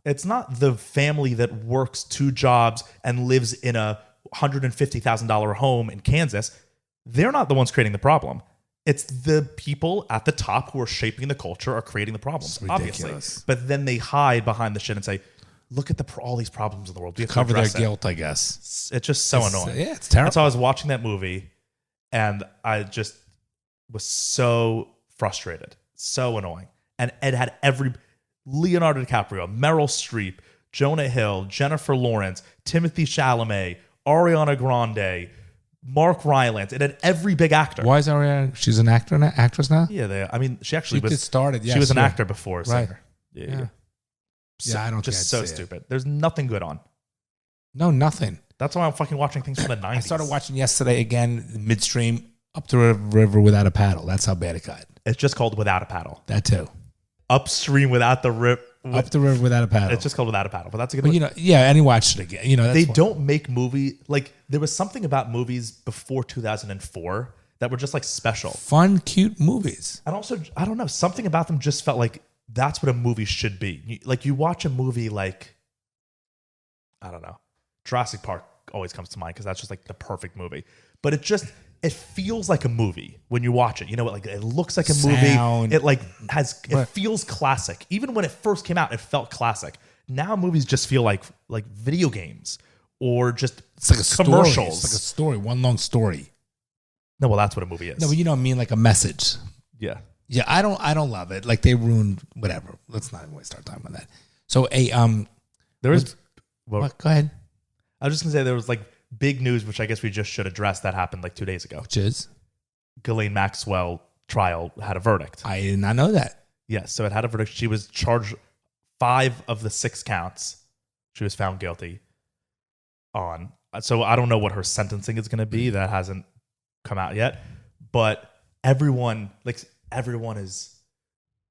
S2: It's not the family that works 2 jobs and lives in a $150,000 home in Kansas, they're not the ones creating the problem. It's the people at the top who are shaping the culture are creating the problems, obviously. But then they hide behind the shit and say, look at all these problems in the world. We have to
S3: Cover their
S2: address it.
S3: guilt, I guess.
S2: It's just so annoying.
S3: Yeah, it's terrible.
S2: And so I was watching that movie and I just was so frustrated, so annoying. And it had Leonardo DiCaprio, Meryl Streep, Jonah Hill, Jennifer Lawrence, Timothy Chalamet, Ariana Grande, Mark Rylance. It had every big actor.
S3: Why is Ariana? She's an actress now?
S2: Yeah, I mean, she actually was.
S3: Started, yes,
S2: she was an actor before.
S3: Right.
S2: Singer.
S3: Yeah.
S2: So,
S3: I don't
S2: just so stupid. There's nothing good on.
S3: No, nothing.
S2: That's why I'm fucking watching things from the 90s.
S3: I started watching yesterday again, midstream, up the river without a paddle. That's how bad it got.
S2: It's just called Without a Paddle.
S3: That too.
S2: Upstream without the rip.
S3: Up the river without a paddle.
S2: It's just called Without a Paddle. But that's a good one.
S3: And he watched it again.
S2: They don't make there was something about movies before 2004 that were just like special.
S3: Fun, cute movies.
S2: And also, I don't know, something about them just felt like that's what a movie should be. You watch a movie like, I don't know, Jurassic Park always comes to mind because that's just like the perfect movie. But it feels like a movie when you watch it. It looks like a movie. It feels classic. Even when it first came out, it felt classic. Now movies just feel like video games or just
S3: it's like a
S2: commercials.
S3: Story. It's like a story, one long story.
S2: No, well, that's what a movie is.
S3: No, but you know what I mean, like a message.
S2: Yeah.
S3: Yeah, I don't love it. Like they ruined whatever. Let's not even waste our time on that. So
S2: there is.
S3: Well, go ahead.
S2: I was just gonna say there was big news, which I guess we just should address, that happened 2 days ago.
S3: Which is?
S2: Ghislaine Maxwell trial had a verdict.
S3: I did not know that.
S2: Yes, so it had a verdict. She was charged 5 of the 6 counts. She was found guilty on. So I don't know what her sentencing is going to be. That hasn't come out yet. But everyone is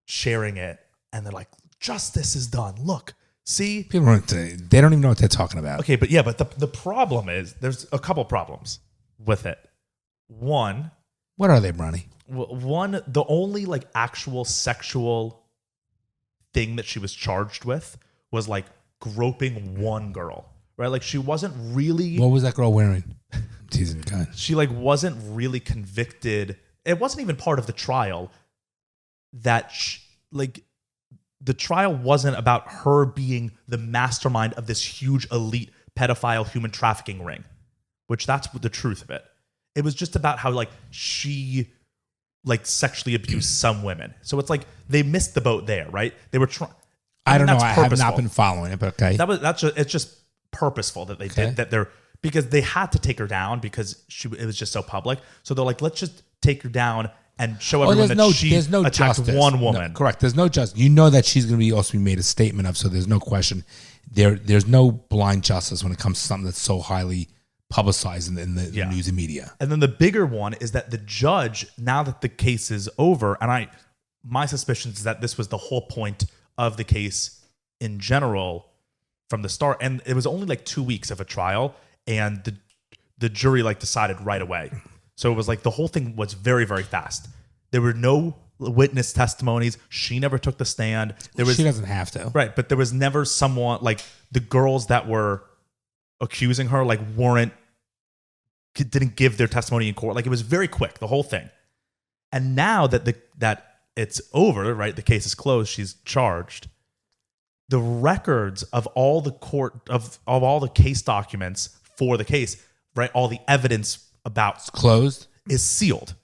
S2: sharing it, and they're like, justice is done. Look. See,
S3: they don't even know what they're talking about.
S2: Okay, but the problem is there's a couple problems with it. One,
S3: what are they, Bronny?
S2: One, the only actual sexual thing that she was charged with was groping one girl, right? She wasn't really.
S3: What was that girl wearing? I'm teasing, God.
S2: She wasn't really convicted. It wasn't even part of the trial. The trial wasn't about her being the mastermind of this huge elite pedophile human trafficking ring, which that's the truth of it. It was just about how she sexually abused some women. So it's they missed the boat there, right? They were trying.
S3: I don't know. I have not been following it, but okay.
S2: It's just purposeful that they did that. Because they had to take her down because it was just so public. So they're let's just take her down and show everyone that she attacked
S3: justice.
S2: One woman.
S3: No, correct. There's no justice. You know that she's going to be also be made a statement of, so there's no question. There's no blind justice when it comes to something that's so highly publicized in the news and media.
S2: And then the bigger one is that the judge, now that the case is over, and my suspicion is that this was the whole point of the case in general from the start. And it was only 2 weeks of a trial, and the jury decided right away. So it was the whole thing was very, very fast. There were no witness testimonies. She never took the stand.
S3: She doesn't have to.
S2: Right. But there was never someone the girls that were accusing her didn't give their testimony in court. It was very quick, the whole thing. And now that it's over, right? The case is closed. She's charged. The records of all the of all the case documents for the case, right? All the evidence about
S3: it's closed
S2: is sealed.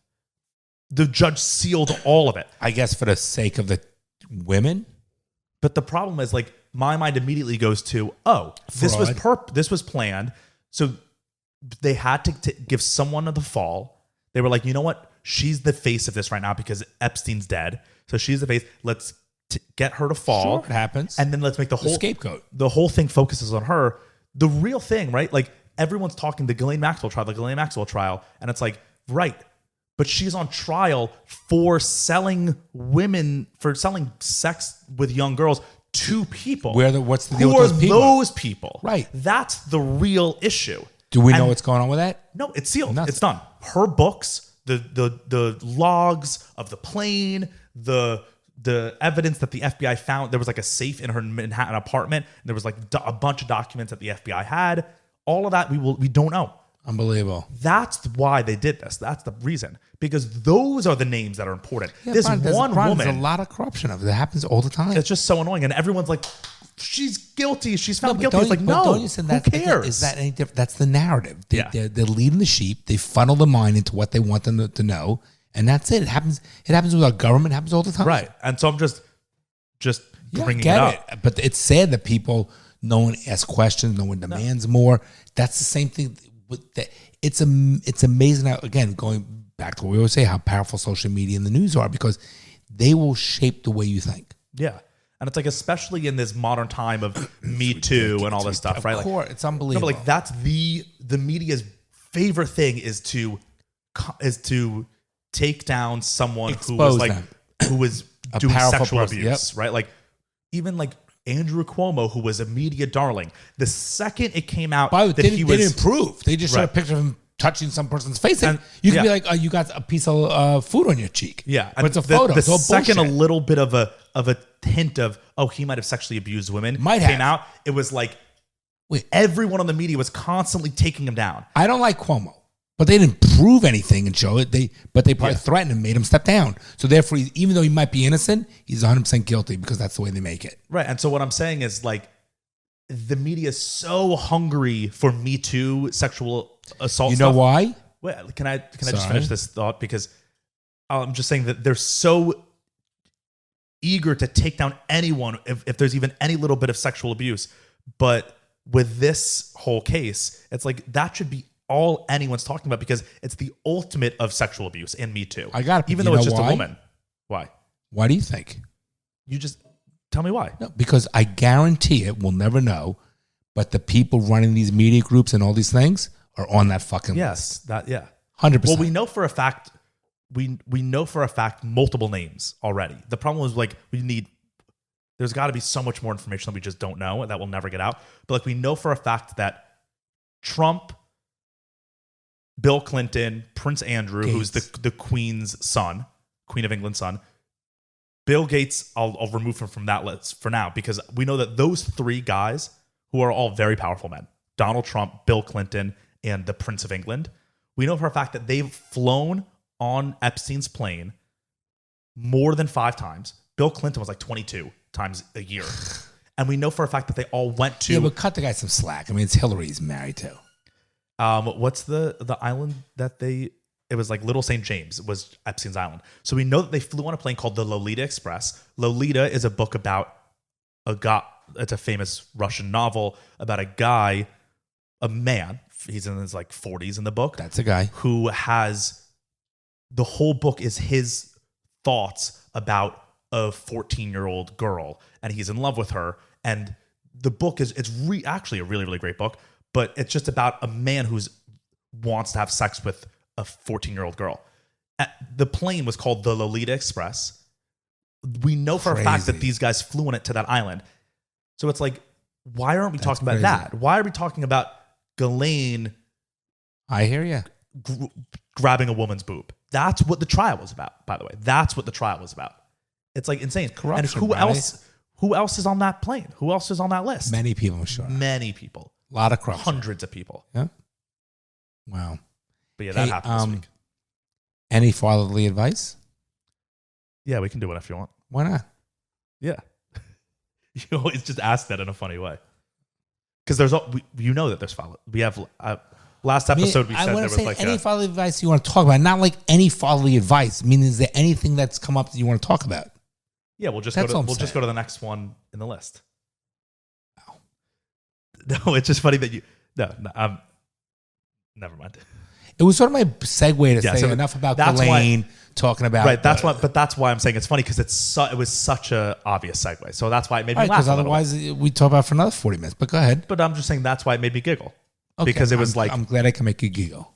S2: The judge sealed all of it.
S3: I guess for the sake of the women.
S2: But the problem is my mind immediately goes to, this was planned. So they had to give someone the fall. They were you know what? She's the face of this right now because Epstein's dead. So she's the face. Let's get her to fall.
S3: Sure, it happens.
S2: And then let's make the whole
S3: scapegoat.
S2: The whole thing focuses on her. The real thing, right? Everyone's talking the Ghislaine Maxwell trial, and it's right, but she's on trial for selling sex with young girls to people.
S3: What's the deal with those people?
S2: Those people?
S3: Right.
S2: That's the real issue.
S3: Do we know what's going on with that?
S2: No, it's sealed.
S3: Nothing.
S2: It's done. Her books, the logs of the plane, the evidence that the FBI found. There was a safe in her Manhattan apartment. There was a bunch of documents that the FBI had. All of that we don't know.
S3: Unbelievable.
S2: That's why they did this. That's the reason. Because those are the names that are important.
S3: Yeah,
S2: This
S3: Brian,
S2: one
S3: Brian,
S2: woman.
S3: There's a lot of corruption of it. That happens all the time.
S2: It's just so annoying. And everyone's like, she's guilty. She's found guilty.
S3: Don't
S2: It's like,
S3: you- but
S2: no,
S3: don't you say
S2: who
S3: that-
S2: cares?
S3: Is that any different? That's the narrative.
S2: Yeah.
S3: They're leading the sheep. They funnel the mind into what they want them to know. And that's it. It happens with our government. It happens all the time.
S2: Right. And so I'm just
S3: Yeah, I
S2: bringing
S3: get
S2: it up.
S3: it. But it's sad that people, no one asks questions, no one demands more. That's the same thing. It's amazing how, again, going back to what we always say, how powerful social media and the news are, because they will shape the way you think.
S2: Yeah. And it's like, especially in this modern time of Me Too and all this stuff, right?
S3: Of course, it's unbelievable.
S2: No, but like that's the media's favorite thing is to take down someone
S3: Expose
S2: who was
S3: A
S2: doing
S3: powerful
S2: sexual
S3: person,
S2: abuse, right? Like even like Andrew Cuomo, who was a media darling, the second it came out
S3: By the way,
S2: that
S3: they didn't prove. They just showed a
S2: Right.
S3: picture of him touching some person's face. And
S2: And-
S3: you can
S2: yeah.
S3: be like, oh, you got a piece of food on your cheek.
S2: Yeah,
S3: But it's a photo.
S2: The
S3: It's all
S2: second
S3: bullshit.
S2: a little bit of a hint of he might have sexually abused women
S3: Might
S2: came
S3: have.
S2: out, it was like
S3: Wait.
S2: everyone on the media was constantly taking him down.
S3: I don't like Cuomo, but they didn't prove anything and show it. But they probably threatened him, made him step down. So therefore, even though he might be innocent, he's 100% guilty because that's the way they make it.
S2: Right. And so what I'm saying is like the media is so hungry for Me Too sexual assault.
S3: You know
S2: stuff.
S3: why?
S2: Wait, can I just
S3: Sorry.
S2: finish this thought? Because I'm just saying that they're so eager to take down anyone if there's even any little bit of sexual abuse. But with this whole case, it's like that should be all anyone's talking about because it's the ultimate of sexual abuse and Me Too.
S3: I got it.
S2: Even
S3: You
S2: though it's
S3: know
S2: just
S3: why?
S2: a woman. Why?
S3: Why do you think?
S2: You just tell me why.
S3: No, because I guarantee it, we'll never know, but the people running these media groups and all these things are on that fucking
S2: Yes,
S3: list.
S2: 100%.
S3: 100%.
S2: Well, we know for a fact we know for a fact multiple names already. The problem is like there's got to be so much more information that we just don't know and that will never get out. But like we know for a fact that Trump, Bill Clinton, Prince Andrew, who's the Queen's son, Queen of England's son, Bill Gates, I'll remove him from that list for now because we know that those three guys who are all very powerful men, Donald Trump, Bill Clinton, and the Prince of England, we know for a fact that they've flown on Epstein's plane more than 5 times. Bill Clinton was like 22 times a year. And we know for a fact that they all went to...
S3: Yeah, but cut the guy some slack. I mean, it's Hillary he's married to.
S2: what's the island that they... It was like Little St. James was Epstein's island. So we know that they flew on a plane called the Lolita Express. Lolita is a book about it's a famous Russian novel about a guy, a man, he's in his like 40s in the book.
S3: That's a guy.
S2: Who has, the whole book is his thoughts about a 14-year-old girl. And he's in love with her. And the book is, actually a really, really great book. But it's just about a man who wants to have sex with a 14-year-old girl. The plane was called the Lolita Express. We know for a fact that these guys flew on it to that island. So it's like, why aren't we talking about that? Why are we talking about Ghislaine
S3: I hear you.
S2: grabbing a woman's boob? That's what the trial was about, by the way. That's what the trial was about. It's like insane.
S3: Corruption,
S2: and
S3: right?
S2: who else is on that plane? Who else is on that list?
S3: Many people, I'm sure.
S2: Many people.
S3: A lot of corruption.
S2: Hundreds of people.
S3: Yeah. Wow.
S2: But yeah, that happened this week.
S3: Any fatherly advice?
S2: Yeah, we can do it if you want.
S3: Why not?
S2: Yeah. You always just ask that in a funny way. Because there's follow. We have last episode we said there was like
S3: any fatherly advice you want to talk about. Not like any fatherly advice. I mean, is there anything that's come up that you want to talk about?
S2: yeah. We'll just
S3: That's
S2: go
S3: all I'm
S2: to
S3: saying.
S2: the next one in the list. No, it's just funny that you never mind.
S3: It was sort of my segue to
S2: Yeah,
S3: say
S2: so
S3: enough about
S2: that's
S3: Ghislaine talking about
S2: Right. That's why I'm saying it's funny because it was such a obvious segue. So that's why it made me laugh.
S3: because
S2: a little
S3: otherwise we talk about it for another 40 minutes. But go ahead.
S2: But I'm just saying that's why it made me giggle.
S3: Okay,
S2: Because it was
S3: I'm glad I can make you giggle.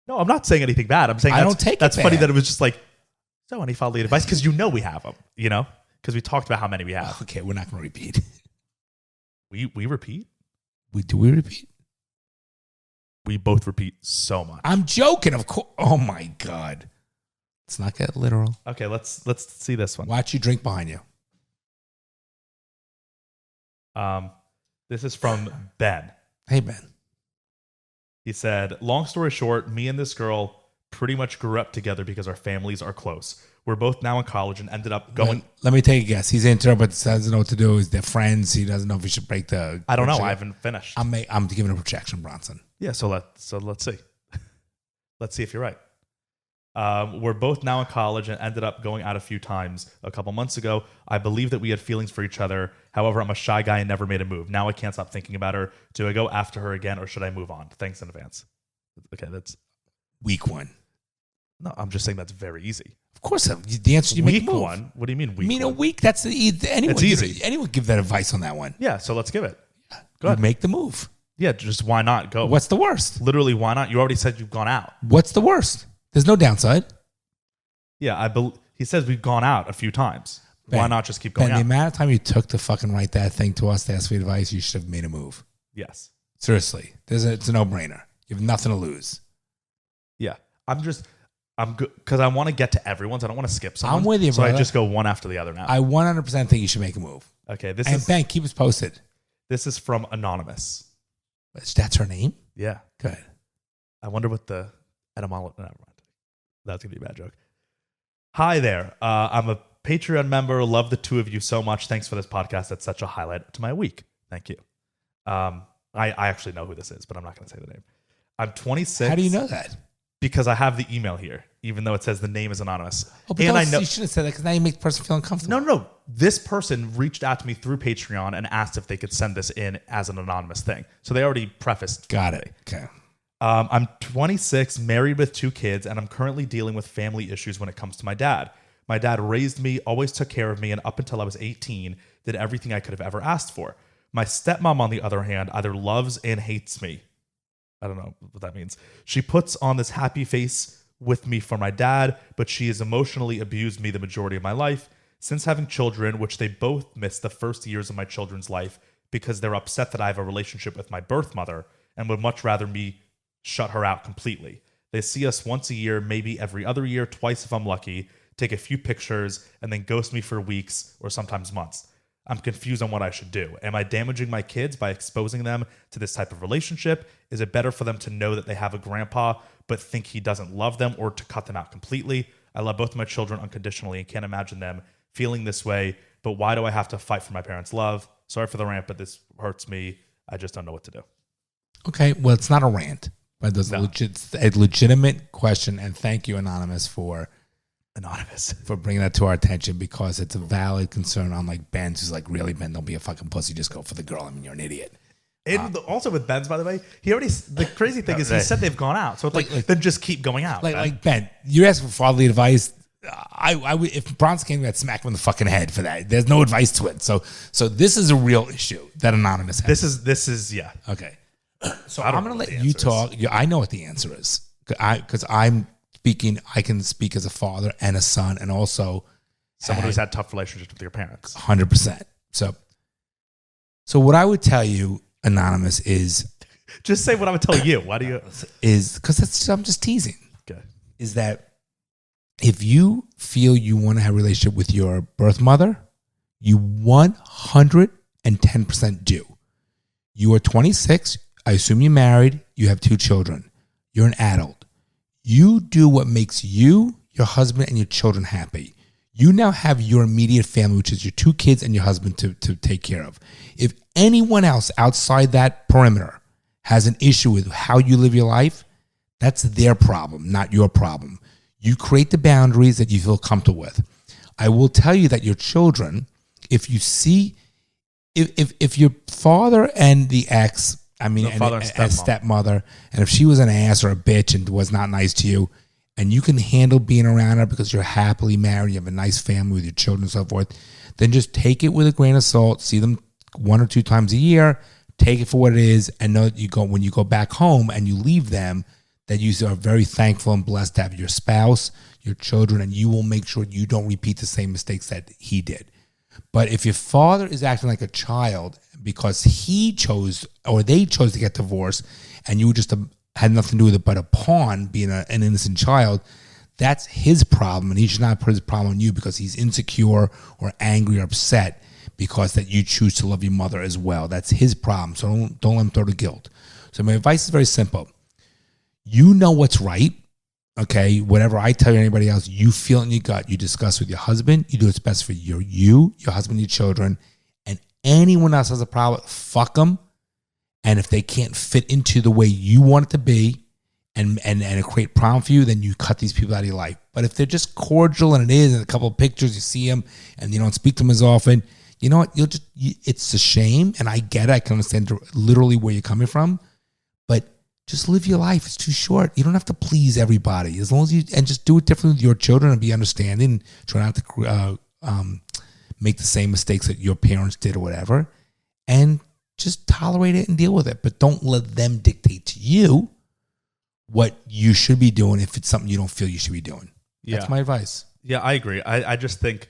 S2: No, I'm not saying anything bad. I'm saying
S3: I don't take it
S2: that's funny
S3: bad.
S2: that it was just like, so any fatherly advice? Because we have them, because we talked about how many we have.
S3: Okay, we're not going to repeat.
S2: We repeat.
S3: We repeat?
S2: We both repeat so much.
S3: I'm joking, of course. Oh my God. Let's not get literal.
S2: Okay, let's see this one.
S3: Watch you drink behind you.
S2: This is from Ben.
S3: Hey, Ben.
S2: He said, long story short, me and this girl pretty much grew up together because our families are close. We're both now in college and ended up going.
S3: Let me take a guess. He's into her, but doesn't know what to do. Is they're friends? He doesn't know if he should break the.
S2: I don't know. I haven't finished.
S3: I'm giving a projection, Bronson.
S2: Yeah. So let's see. Let's see if you're right. We're both now in college and ended up going out a few times a couple months ago. I believe that we had feelings for each other. However, I'm a shy guy and never made a move. Now I can't stop thinking about her. Do I go after her again or should I move on? Thanks in advance. Okay, that's
S3: week one.
S2: No, I'm just saying that's very easy.
S3: Of course, the answer you make
S2: week one. What do you mean week?
S3: I mean
S2: one?
S3: a week. That's anyone.
S2: It's easy.
S3: Anyone give that advice on that one?
S2: Yeah. So let's give it. Go
S3: You
S2: ahead.
S3: make the move.
S2: Yeah. Just why not go?
S3: What's the worst?
S2: Literally, why not? You already said you've gone out.
S3: What's the worst? There's no downside.
S2: Yeah, he says we've gone out a few times.
S3: Ben,
S2: why not just keep going
S3: Ben,
S2: out?
S3: the amount of time you took to fucking write that thing to us to ask for advice, you should have made a move.
S2: Yes.
S3: Seriously. It's a no-brainer. You have nothing to lose.
S2: Yeah. I'm good because I want to get to everyone. So I don't want to skip someone.
S3: I'm with you,
S2: So
S3: brother.
S2: I just go one after the other now.
S3: I 100% think you should make a move.
S2: Okay.
S3: And Ben, keep us posted.
S2: This is from Anonymous.
S3: That's her name?
S2: Yeah.
S3: Good.
S2: I wonder what the etymology. Never mind. That's gonna be a bad joke. Hi there. I'm a Patreon member. Love the two of you so much. Thanks for this podcast. That's such a highlight to my week. Thank you. I actually know who this is, but I'm not going to say the name. I'm 26.
S3: How do you know that?
S2: Because I have the email here, even though it says the name is anonymous.
S3: Oh, but
S2: and I know
S3: you shouldn't have said that because now you make the person feel uncomfortable.
S2: No. This person reached out to me through Patreon and asked if they could send this in as an anonymous thing. So they already prefaced.
S3: Got it. Okay.
S2: I'm 26, married with 2 kids, and I'm currently dealing with family issues when it comes to my dad. My dad raised me, always took care of me, and up until I was 18, did everything I could have ever asked for. My stepmom, on the other hand, either loves and hates me. I don't know what that means. She puts on this happy face with me for my dad, but she has emotionally abused me the majority of my life. Since having children, which they both missed the first years of my children's life because they're upset that I have a relationship with my birth mother and would much rather me shut her out completely. They see us once a year, maybe every other year, twice if I'm lucky, take a few pictures, and then ghost me for weeks or sometimes months. I'm confused on what I should do. Am I damaging my kids by exposing them to this type of relationship? Is it better for them to know that they have a grandpa but think he doesn't love them, or to cut them out completely? I love both of my children unconditionally and can't imagine them feeling this way, but why do I have to fight for my parents' love? Sorry for the rant, but this hurts me. I just don't know what to do.
S3: Okay, well, it's not a rant, but there's a legitimate question, and thank you, Anonymous, for bringing that to our attention, because it's a valid concern. Unlike Ben's, who's like, really, Ben, don't be a fucking pussy, just go for the girl. I mean, you're an idiot.
S2: And also with Ben's, by the way, the crazy thing is he said they've gone out. So it's like then just keep going out.
S3: Like Ben, you're asking for fatherly advice. I would, if Bronson came, I'd smack him in the fucking head for that. There's no advice to it. So this is a real issue that Anonymous has.
S2: This is yeah.
S3: Okay. So I'm going to let you talk. I know what the answer is, because I'm speaking. I can speak as a father and a son, and also
S2: someone who's had tough relationships with your parents.
S3: 100%. So what I would tell you, Anonymous, is
S2: just say what I would tell you. Why do you?
S3: Is because I'm just teasing.
S2: Okay.
S3: Is that if you feel you want to have a relationship with your birth mother, you 110% do. You are 26. I assume you're married. You have 2 children. You're an adult. You do what makes you, your husband, and your children happy. You now have your immediate family, which is your 2 kids and your husband, to take care of. If anyone else outside that perimeter has an issue with how you live your life, that's their problem, not your problem. You create the boundaries that you feel comfortable with. I will tell you that your children, if you see, if your father and the ex, and stepmother, and if she was an ass or a bitch and was not nice to you, and you can handle being around her because you're happily married, you have a nice family with your children and so forth, then just take it with a grain of salt. See them 1 or 2 times a year. Take it for what it is, and know that when you go back home and you leave them, that you are very thankful and blessed to have your spouse, your children, and you will make sure you don't repeat the same mistakes that he did. But if your father is acting like a child because he chose or they chose to get divorced, and you just had nothing to do with it but a pawn, being an innocent child, that's his problem, and he should not put his problem on you because he's insecure or angry or upset because that you choose to love your mother as well. That's his problem. So don't let him throw the guilt. So my advice is very simple. You know what's right. Okay, whatever I tell you or anybody else, you feel in your gut. You discuss with your husband. You do what's best for your husband, your children, and anyone else has a problem. Fuck them. And if they can't fit into the way you want it to be, and create problem for you, then you cut these people out of your life. But if they're just cordial and it is, and a couple of pictures, you see them, and you don't speak to them as often, you know what? It's a shame, and I get it. I can understand literally where you're coming from, but just live your life. It's too short. You don't have to please everybody. As long as and just do it differently with your children and be understanding. Try not to make the same mistakes that your parents did or whatever. And just tolerate it and deal with it. But don't let them dictate to you what you should be doing if it's something you don't feel you should be doing. That's my advice.
S2: Yeah, I agree. I just think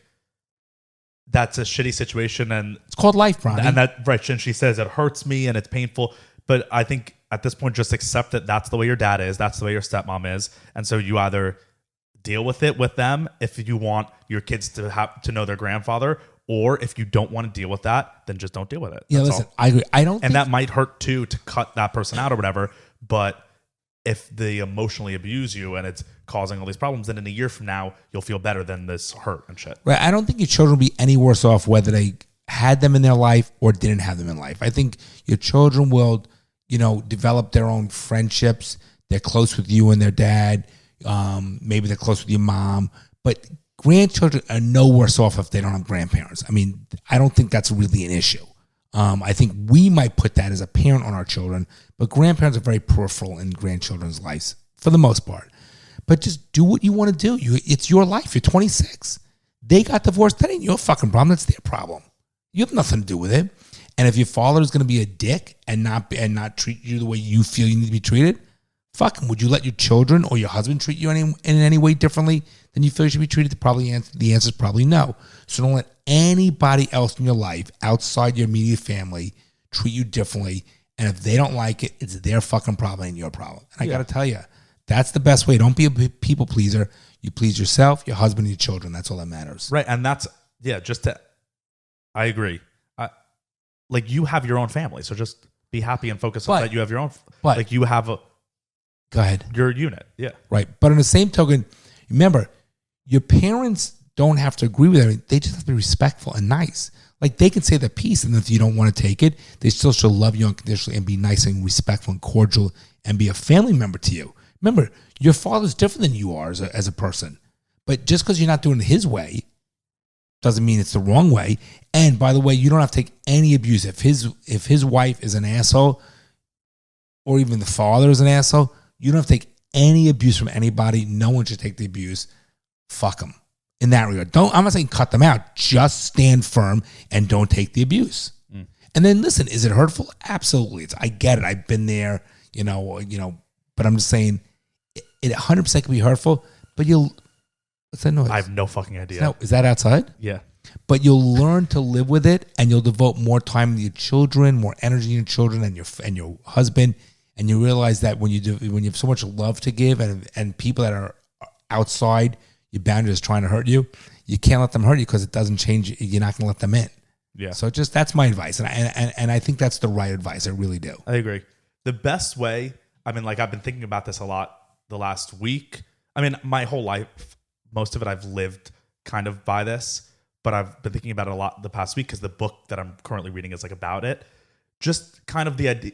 S2: that's a shitty situation. And
S3: it's called life, Bronny.
S2: And that, right, and she says it hurts me and it's painful. But I think at this point, just accept that that's the way your dad is. That's the way your stepmom is. And so you either deal with it with them if you want your kids to have to know their grandfather, or if you don't want to deal with that, then just don't deal with it.
S3: Yeah, listen, I agree. And
S2: that might hurt too, to cut that person out or whatever. But if they emotionally abuse you and it's causing all these problems, then in a year from now, you'll feel better than this hurt and shit.
S3: Right. I don't think your children will be any worse off whether they had them in their life or didn't have them in life. I think your children will, develop their own friendships. They're close with you and their dad. Maybe they're close with your mom. But grandchildren are no worse off if they don't have grandparents. I mean, I don't think that's really an issue. I think we might put that as a parent on our children, but grandparents are very peripheral in grandchildren's lives for the most part. But just do what you want to do. It's your life. You're 26. They got divorced. That ain't your fucking problem. That's their problem. You have nothing to do with it. And if your father is going to be a dick and not treat you the way you feel you need to be treated, fuck him. Would you let your children or your husband treat you in any way differently than you feel you should be treated? The answer is probably no. So don't let anybody else in your life outside your immediate family treat you differently. And if they don't like it, it's their fucking problem and your problem. And I got to tell you, that's the best way. Don't be a people pleaser. You please yourself, your husband, and your children. That's all that matters.
S2: Right. And that's, I agree. Like, you have your own family. So just be happy and focus on that you have your own. Like, you have
S3: go ahead.
S2: Your unit. Yeah.
S3: Right. But on the same token, remember, your parents don't have to agree with everything. They just have to be respectful and nice. Like, they can say their piece, and if you don't want to take it, they still should love you unconditionally and be nice and respectful and cordial and be a family member to you. Remember, your father's different than you are as a person. But just because you're not doing it his way doesn't mean it's the wrong way. And by the way, you don't have to take any abuse. If his wife is an asshole, or even the father is an asshole, you don't have to take any abuse from anybody. No one should take the abuse. Fuck them in that regard. I'm not saying cut them out. Just stand firm and don't take the abuse. And then listen, is it hurtful? Absolutely. I get it. I've been there, but I'm just saying it 100% can be hurtful, but what's that noise?
S2: I have no fucking idea.
S3: No, is that outside?
S2: Yeah. But
S3: you'll learn to live with it, and you'll devote more time to your children, more energy to your children and your husband. And you realize that when you have so much love to give, and people that are outside your boundaries trying to hurt you, you can't let them hurt you because it doesn't change. You're not going to let them in.
S2: Yeah.
S3: So that's my advice, and I think that's the right advice. I really do.
S2: I agree. The best way. I mean, like, I've been thinking about this a lot the last week. I mean, my whole life, most of it, I've lived kind of by this, but I've been thinking about it a lot the past week because the book that I'm currently reading is like about it. Just kind of the idea.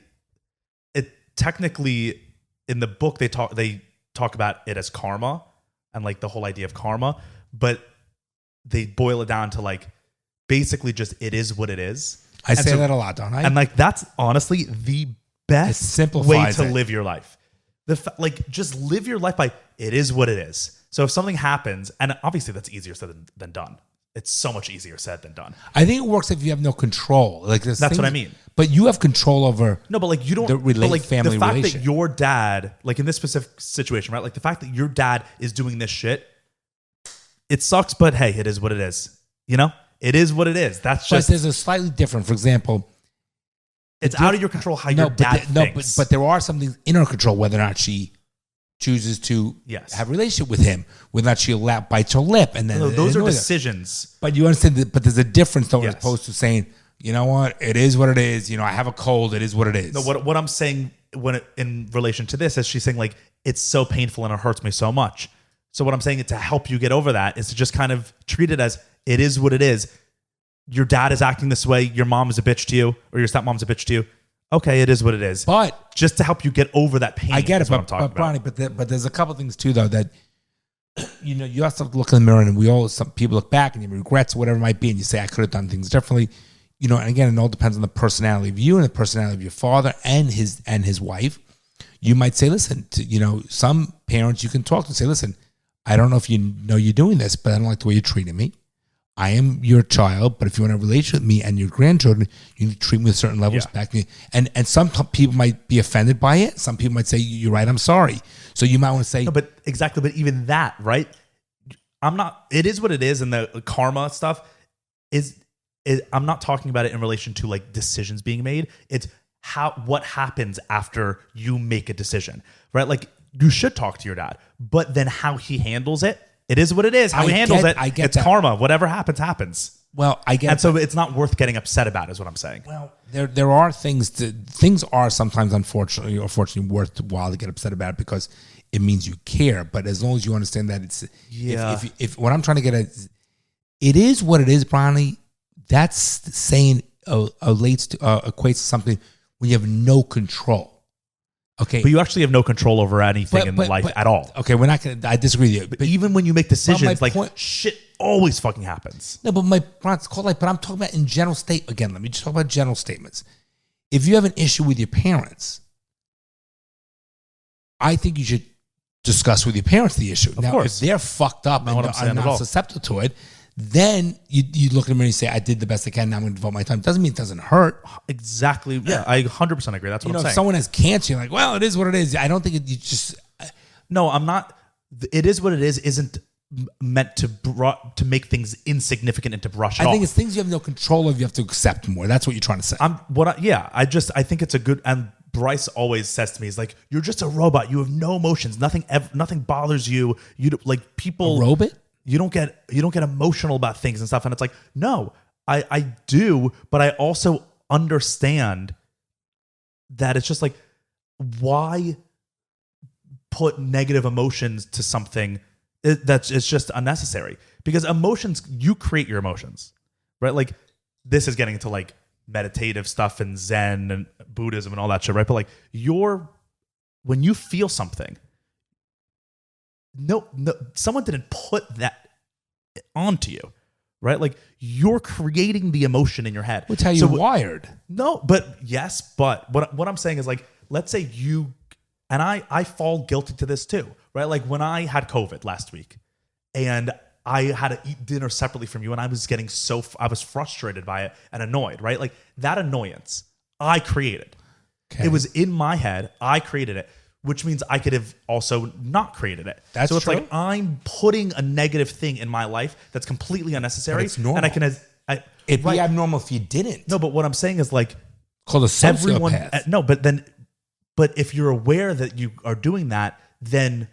S2: It technically in the book they talk about it as karma and like the whole idea of karma, but they boil it down to like basically just it is what it is.
S3: I say that a lot, don't I?
S2: And like that's honestly the best way to live your life. Just live your life by it is what it is. So if something happens, and obviously that's easier said than done. It's so much easier said than done.
S3: I think it works if you have no control. Like that's
S2: what I mean.
S3: But you have control over.
S2: No, but like you don't.
S3: Family
S2: the fact
S3: relation.
S2: that your dad, like in this specific situation, right? Like the fact that your dad is doing this shit, it sucks. But hey, it is what it is. It is what it is. That's just.
S3: But there's a slightly different. For example,
S2: it's out of your control how your dad thinks.
S3: But there are some things in her control whether or not she chooses to have a relationship with him, whether or not she bites her lip, and then
S2: those are decisions.
S3: But you understand that. But there's a difference though, as opposed to saying, you know what, it is what it is. I have a cold. It is what it is.
S2: No, what I'm saying in relation to this, as she's saying, like, it's so painful and it hurts me so much. So what I'm saying to help you get over that is to just kind of treat it as it is what it is. Your dad is acting this way. Your mom is a bitch to you, or your stepmom's a bitch to you. Okay, it is what it is.
S3: But
S2: just to help you get over that pain.
S3: I get it,
S2: what I'm talking about.
S3: Bronny, but there's a couple things too, though, that you also have to look in the mirror, and some people look back and you have regrets, whatever it might be, and you say, I could have done things differently. And again, it all depends on the personality of you and the personality of your father and his wife. You might say, listen, some parents you can talk to and say, listen, I don't know if you know you're doing this, but I don't like the way you're treating me. I am your child, but if you want to relate with me and your grandchildren, you need to treat me with a certain level of respect. And some people might be offended by it. Some people might say, you're right, I'm sorry. So you might want to say...
S2: No, but exactly. But even that, right? It is what it is, and the karma stuff is I'm not talking about it in relation to like decisions being made. It's what happens after you make a decision, right? Like, you should talk to your dad, but then how he handles it, it is what it is. How he handles it, it's that. Karma. Whatever happens, happens.
S3: Well, I get
S2: and so it's not worth getting upset about, is what I'm saying.
S3: Well, there are things are sometimes unfortunately or fortunately worthwhile to get upset about because it means you care. But as long as you understand that it's if what I'm trying to get at, it is what it is, Bronny. That's saying equates to something when you have no control. Okay,
S2: but you actually have no control over anything in life at all.
S3: Okay, we're not gonna. I disagree with you.
S2: But even when you make decisions, shit always fucking happens.
S3: No, but it's called but I'm talking about in general state. Again, let me just talk about general statements. If you have an issue with your parents, I think you should discuss with your parents the issue. Now, if they're fucked up and are not susceptible to it, then you look at them and you say, I did the best I can, now I'm going to devote my time. Doesn't mean it doesn't hurt.
S2: Exactly. Yeah, I 100% agree. That's what I'm saying.
S3: If someone has cancer, you're like, well, it is what it is. I don't think you just...
S2: No, I'm not... It is what it is isn't meant to make things insignificant and to brush it off.
S3: I think it's things you have no control of, you have to accept more. That's what you're trying to say.
S2: I think it's a good... And Bryce always says to me, he's like, you're just a robot. You have no emotions. Nothing bothers you. Like, people...
S3: A robot?
S2: You don't get emotional about things and stuff. And it's like, no, I do, but I also understand that it's just like, why put negative emotions to something it's just unnecessary? Because emotions, you create your emotions, right? Like, this is getting into like meditative stuff and Zen and Buddhism and all that shit, right? But like, when you feel something, no, someone didn't put that onto you, right? Like, you're creating the emotion in your head.
S3: That's how you're wired.
S2: No, but yes, but what I'm saying is, like, let's say you, and I fall guilty to this too, right? Like, when I had COVID last week and I had to eat dinner separately from you and I was getting I was frustrated by it and annoyed, right? Like, that annoyance I created. Okay. It was in my head. I created it. Which means I could have also not created it.
S3: That's
S2: so it's
S3: true.
S2: Like, I'm putting a negative thing in my life that's completely unnecessary.
S3: But it's normal.
S2: And I can...
S3: It'd be abnormal if you didn't.
S2: No, but what I'm saying is, like...
S3: Called a sociopath.
S2: No, but if you're aware that you are doing that, then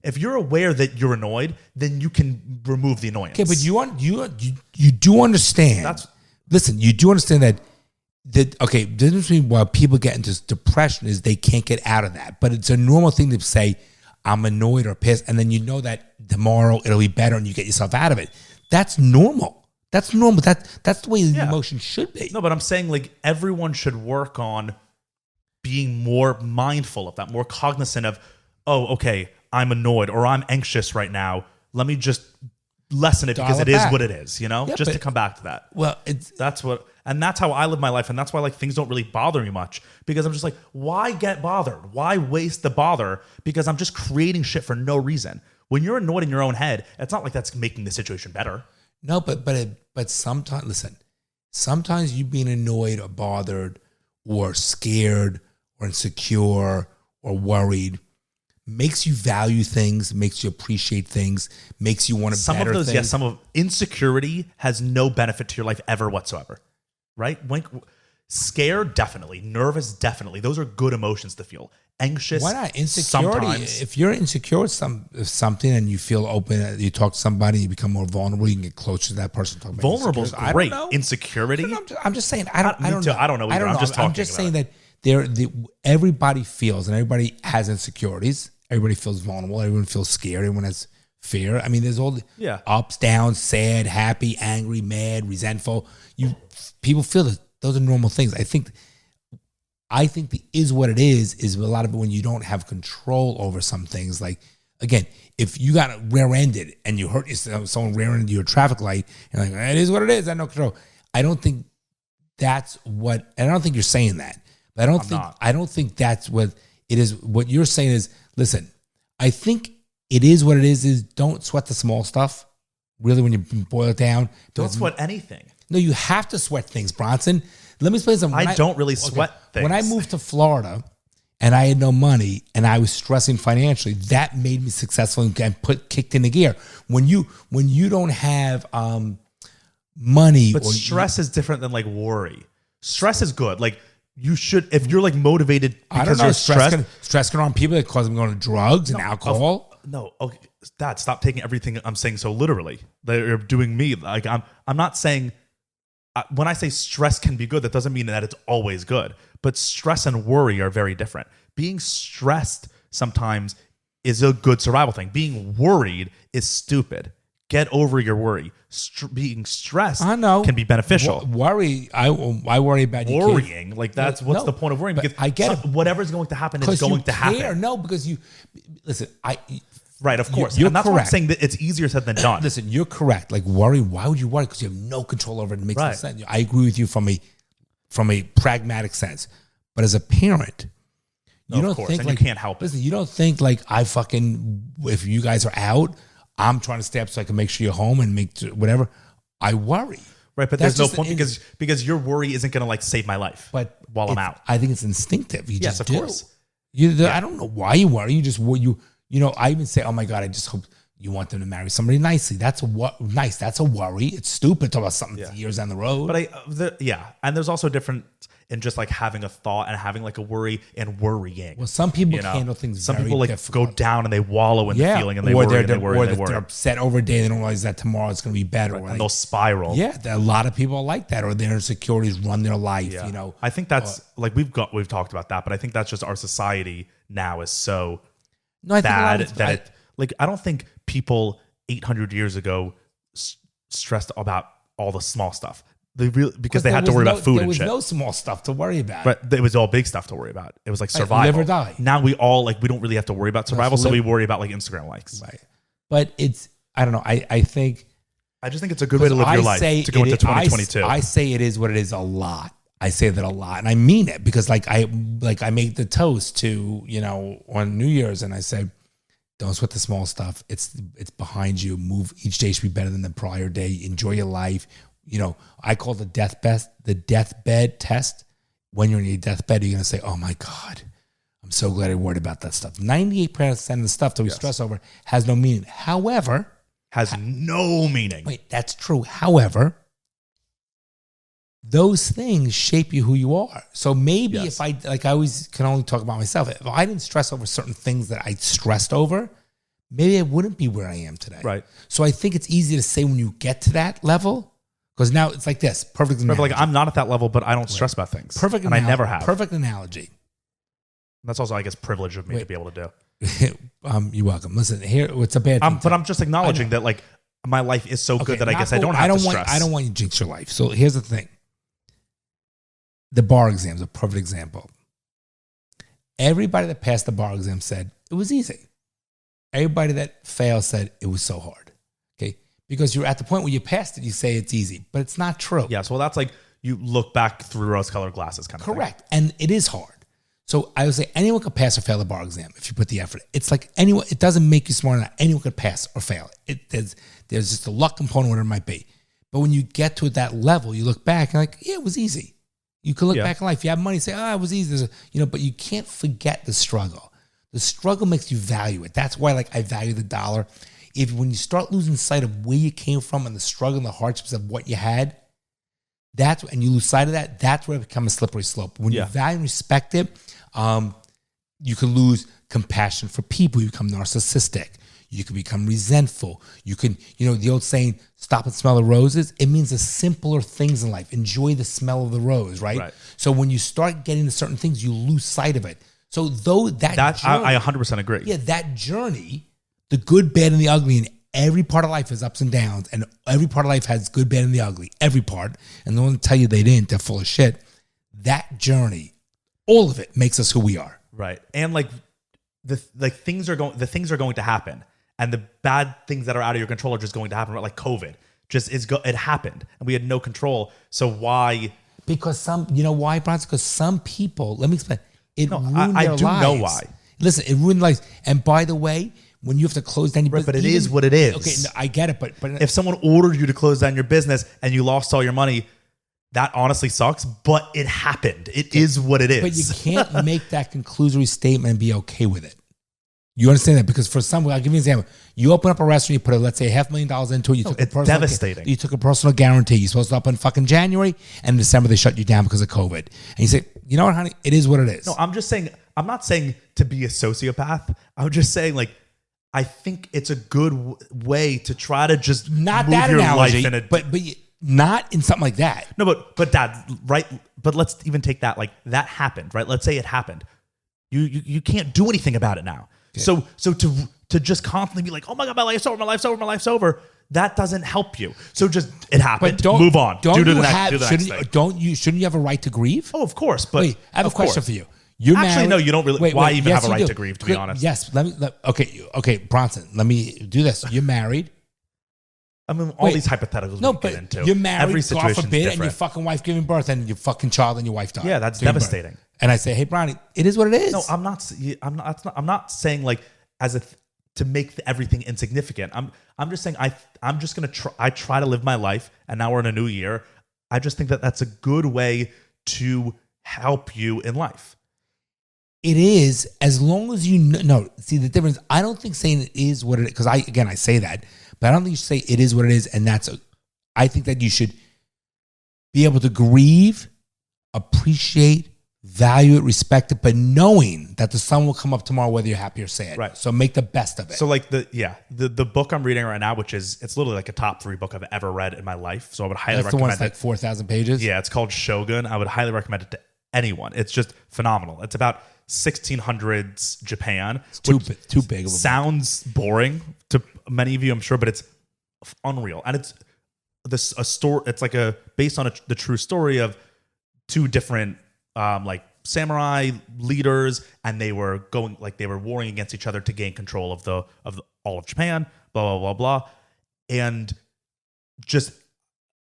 S2: if you're aware that you're annoyed, then you can remove the annoyance.
S3: Okay, but you do understand. Listen, you do understand that the difference between why people get into depression is they can't get out of that. But it's a normal thing to say, I'm annoyed or pissed, and then you know that tomorrow it'll be better and you get yourself out of it. That's normal. That's normal. That's the way the emotion should be.
S2: No, but I'm saying, like, everyone should work on being more mindful of that, more cognizant of, oh, okay, I'm annoyed or I'm anxious right now. Let me just lessen it because it is what it is, just to come back to that.
S3: Well,
S2: and that's how I live my life. And that's why, like, things don't really bother me much, because I'm just like, why get bothered? Why waste the bother? Because I'm just creating shit for no reason. When you're annoyed in your own head, it's not like that's making the situation better.
S3: No, but sometimes, listen, sometimes you being annoyed or bothered or scared or insecure or worried makes you value things, makes you appreciate things, makes you want to better things. Some of those,
S2: some of insecurity has no benefit to your life ever whatsoever, right? Scared, definitely. Nervous, definitely. Those are good emotions to feel. Anxious,
S3: why not? Insecurity.
S2: Sometimes.
S3: If you're insecure with something and you feel open, you talk to somebody, you become more vulnerable, you can get closer to that person.
S2: Vulnerable is great. Insecurity.
S3: I'm just saying. I don't know.
S2: I don't know. I'm just talking.
S3: I'm just saying that everybody feels, and everybody has insecurities. Everybody feels vulnerable. Everyone feels scared. Everyone has fear. I mean, there's all the ups, downs, sad, happy, angry, mad, resentful. People feel that those are normal things. I think the is what it is a lot of it when you don't have control over some things. Like, again, if you got rear-ended and you hurt yourself, someone rear-ended your traffic light, you're like, it is what it is. I have no control. I don't think that's what, and I don't think you're saying that, but I don't think that's what it is. What you're saying is, listen, I think it is what it is don't sweat the small stuff. Really, when you boil it down.
S2: Don't sweat anything.
S3: No, you have to sweat things, Bronson. Let me explain something.
S2: I don't really sweat things.
S3: When I moved to Florida and I had no money and I was stressing financially, that made me successful and kicked into gear. When you don't have money.
S2: But stress is different than like worry. Stress is good. Like, you should, if you're like motivated because you're stressed.
S3: Stress can harm people that cause them going to drugs and alcohol.
S2: No, okay, Dad, stop taking everything I'm saying so literally. They're doing me. Like, I'm not saying, when I say stress can be good, that doesn't mean that it's always good. But stress and worry are very different. Being stressed sometimes is a good survival thing. Being worried is stupid. Get over your worry. Being stressed can be beneficial.
S3: Worry, I worry about you.
S2: Worrying, like what's the point of worrying? Because
S3: I get it.
S2: Whatever's going to happen is going to happen.
S3: No, because listen,
S2: right, of course.
S3: You're
S2: and that's
S3: correct.
S2: why I'm saying that it's easier said than done.
S3: Listen, you're correct. Like, worry, why would you worry? Because you have no control over it. It makes no sense. I agree with you from a pragmatic sense. But as a parent, you don't think
S2: you can't help it.
S3: Listen, you don't think like if you guys are out, I'm trying to stay up so I can make sure you're home and make whatever. I worry.
S2: Right, but there's no point because your worry isn't going to like save my life while I'm out.
S3: I think it's instinctive.
S2: Yes, of course.
S3: I don't know why you worry. You just I even say, oh my God, I just hope you want them to marry somebody nicely. That's nice. That's a worry. It's stupid to talk about something years down the road.
S2: But and there's also different in just like having a thought and having like a worry and worrying.
S3: Well, some people handle things.
S2: Some
S3: very
S2: people like
S3: difficult.
S2: go down and they wallow in the feeling and they worry and they worry and they worry.
S3: They're upset over a day. They don't realize that tomorrow it's going to be better.
S2: Right, and they'll spiral.
S3: Yeah, a lot of people are like that, or their insecurities run their life.
S2: Yeah. I think that's like we've talked about that, but I think that's just our society now is so bad that I don't think people 800 years ago stressed about all the small stuff. Because they had to worry about food and shit.
S3: There was no small stuff to worry about.
S2: But it was all big stuff to worry about. It was like survival.
S3: Live or die.
S2: Now we don't really have to worry about survival, so we worry about like Instagram likes.
S3: Right. But I don't know. I think.
S2: I just think it's a good way to live your life to go into 2022.
S3: I say it is what it is a lot. I say that a lot, and I mean it because I make the toast to on New Year's, and I say, don't sweat the small stuff. It's behind you. Move. Each day should be better than the prior day. Enjoy your life. I call the deathbed test. When you're in your deathbed, you're going to say, oh my God, I'm so glad I worried about that stuff. 98% of the stuff that we stress over has no meaning. However,
S2: has no meaning.
S3: Wait, that's true. However, those things shape you who you are. So maybe if I always can only talk about myself. If I didn't stress over certain things that I stressed over, maybe I wouldn't be where I am today.
S2: Right.
S3: So I think it's easy to say when you get to that level. Because now it's like this. Perfect analogy.
S2: Like, I'm not at that level, but I don't stress about things.
S3: Perfect
S2: analogy. And I never have.
S3: Perfect analogy.
S2: That's also, I guess, privilege of me to be able to do.
S3: You're welcome. Listen, here, it's a bad thing.
S2: But I'm just acknowledging that, like, my life is so good that I guess I don't have to stress.
S3: I don't want you to jinx your life. So here's the thing. The bar exam is a perfect example. Everybody that passed the bar exam said it was easy. Everybody that failed said it was so hard. Because you're at the point where you passed it, you say it's easy, but it's not true.
S2: Yeah, so that's like you look back through rose-colored glasses kind of thing.
S3: Correct, and it is hard. So I would say anyone could pass or fail the bar exam if you put the effort. It's like anyone. It doesn't make you smart enough. Anyone could pass or fail. There's just a luck component, whatever it might be. But when you get to that level, you look back and like, yeah, it was easy. You could look back in life. You have money, say, it was easy. But you can't forget the struggle. The struggle makes you value it. That's why, I value the dollar. When you start losing sight of where you came from and the struggle and the hardships of what you had, and you lose sight of that, that's where it becomes a slippery slope. When you value and respect it, you can lose compassion for people. You become narcissistic. You can become resentful. You can, the old saying, stop and smell the roses. It means the simpler things in life. Enjoy the smell of the rose, right? So when you start getting to certain things, you lose sight of it. So though that journey,
S2: I 100% agree.
S3: Yeah, that journey, the good, bad, and the ugly, and every part of life has ups and downs, and every part of life has good, bad, and the ugly. Every part. And no one tell you they didn't. They're full of shit. That journey, all of it makes us who we are.
S2: Right. And the things are going to happen, and the bad things that are out of your control are just going to happen. Like COVID, it happened, and we had no control. So why?
S3: Because why, Bron? Because some people. Let me explain. Ruined their lives.
S2: I do know why.
S3: Listen, it ruined lives. And by the way, when you have to close down your business,
S2: but it is what it is.
S3: Okay, no, I get it, but
S2: if someone ordered you to close down your business and you lost all your money, that honestly sucks. But it happened. It is what it is.
S3: But you can't make that conclusory statement and be okay with it. You understand that? Because for some, I'll give you an example. You open up a restaurant, you put, let's say, $500,000 into it.
S2: It's devastating.
S3: You took a personal guarantee. You're supposed to open fucking January, and in December they shut you down because of COVID. And you say, you know what, honey? It is what it is.
S2: No, I'm just saying. I'm not saying to be a sociopath. I'm just saying, I think it's a good way to try to just
S3: not
S2: move
S3: that
S2: your
S3: analogy,
S2: life in
S3: but not in something like that.
S2: No, but Dad, right? But let's even take that. That happened, right? Let's say it happened. You can't do anything about it now. Okay. So to just constantly be like, oh my God, my life's over, my life's over. That doesn't help you. So just it happened. Move on. Do the next thing. Shouldn't
S3: you have a right to grieve?
S2: Oh, of course. But
S3: wait, I have a question for you.
S2: You're actually married. No, you don't really. Why even have a right to grieve? To be honest.
S3: Yes. Okay, Bronson. Let me do this. You're married.
S2: I mean, all these hypotheticals we get into.
S3: You're married,
S2: every situation
S3: God forbid, and your fucking wife giving birth, and your fucking child and your wife die.
S2: Yeah, that's devastating.
S3: And I say, hey, Bronny, it is what it is.
S2: No, I'm not saying to make everything insignificant. I'm just saying I'm just gonna try. I try to live my life, and now we're in a new year. I just think that that's a good way to help you in life.
S3: It is, as long as you know. See the difference. I don't think saying it is what it is, because I say that, but I don't think you say it is what it is, and I think that you should be able to grieve, appreciate, value it, respect it, but knowing that the sun will come up tomorrow whether you're happy or sad.
S2: Right.
S3: So make the best of it.
S2: So the book I'm reading right now, which it's literally like a top 3 book I've ever read in my life. So I would highly recommend it.
S3: That's the one that's like 4,000 pages?
S2: Yeah, it's called Shogun. I would highly recommend it to anyone. It's just phenomenal. It's about 1600s Japan.
S3: It's too big of a
S2: sounds boring to many of you, I'm sure, but it's unreal. And it's a story. It's based on the true story of 2 different samurai leaders, and they were warring against each other to gain control of all of Japan. Blah blah blah blah, and just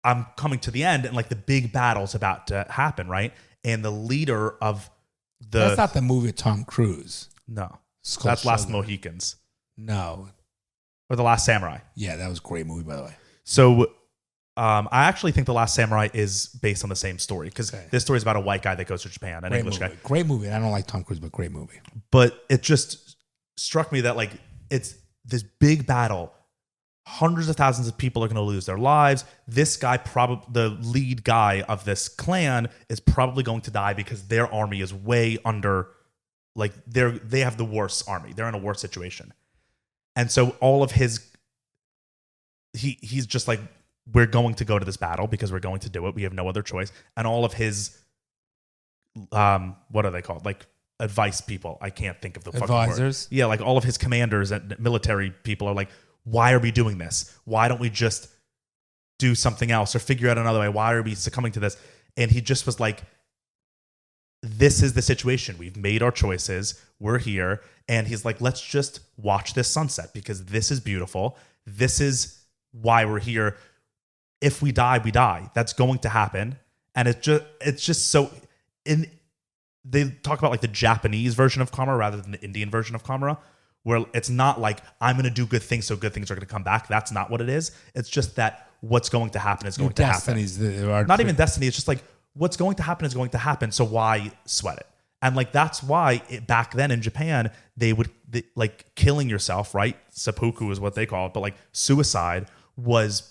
S2: I'm coming to the end, and the big battle's about to happen, right? And the leader of
S3: that's not the movie with Tom Cruise.
S2: No, that's Last Mohicans.
S3: No,
S2: or The Last Samurai.
S3: Yeah, that was a great movie, by the way.
S2: So. I actually think The Last Samurai is based on the same story, because this story is about a white guy that goes to Japan, an English guy.
S3: Great movie. I don't like Tom Cruise, but great movie.
S2: But it just struck me that it's this big battle. Hundreds of thousands of people are going to lose their lives. This guy, the lead guy of this clan, is probably going to die because their army is way under. They have the worst army. They're in a worse situation, and so all of his. He's just like, we're going to go to this battle because we're going to do it. We have no other choice. And all of his, what are they called? Advice people. I can't think of the fucking word.
S3: Advisors?
S2: Yeah, all of his commanders and military people are like, why are we doing this? Why don't we just do something else or figure out another way? Why are we succumbing to this? And he just was like, this is the situation. We've made our choices. We're here. And he's like, let's just watch this sunset because this is beautiful. This is why we're here. If we die, we die. That's going to happen. And it's just so they talk about the Japanese version of karma rather than the Indian version of karma, where it's not I'm going to do good things so good things are going to come back. That's not what it is. It's just that what's going to happen is going to happen. Not even destiny. It's just what's going to happen is going to happen. So why sweat it? And that's why back then in Japan, they would killing yourself, right? Seppuku is what they call it. But suicide was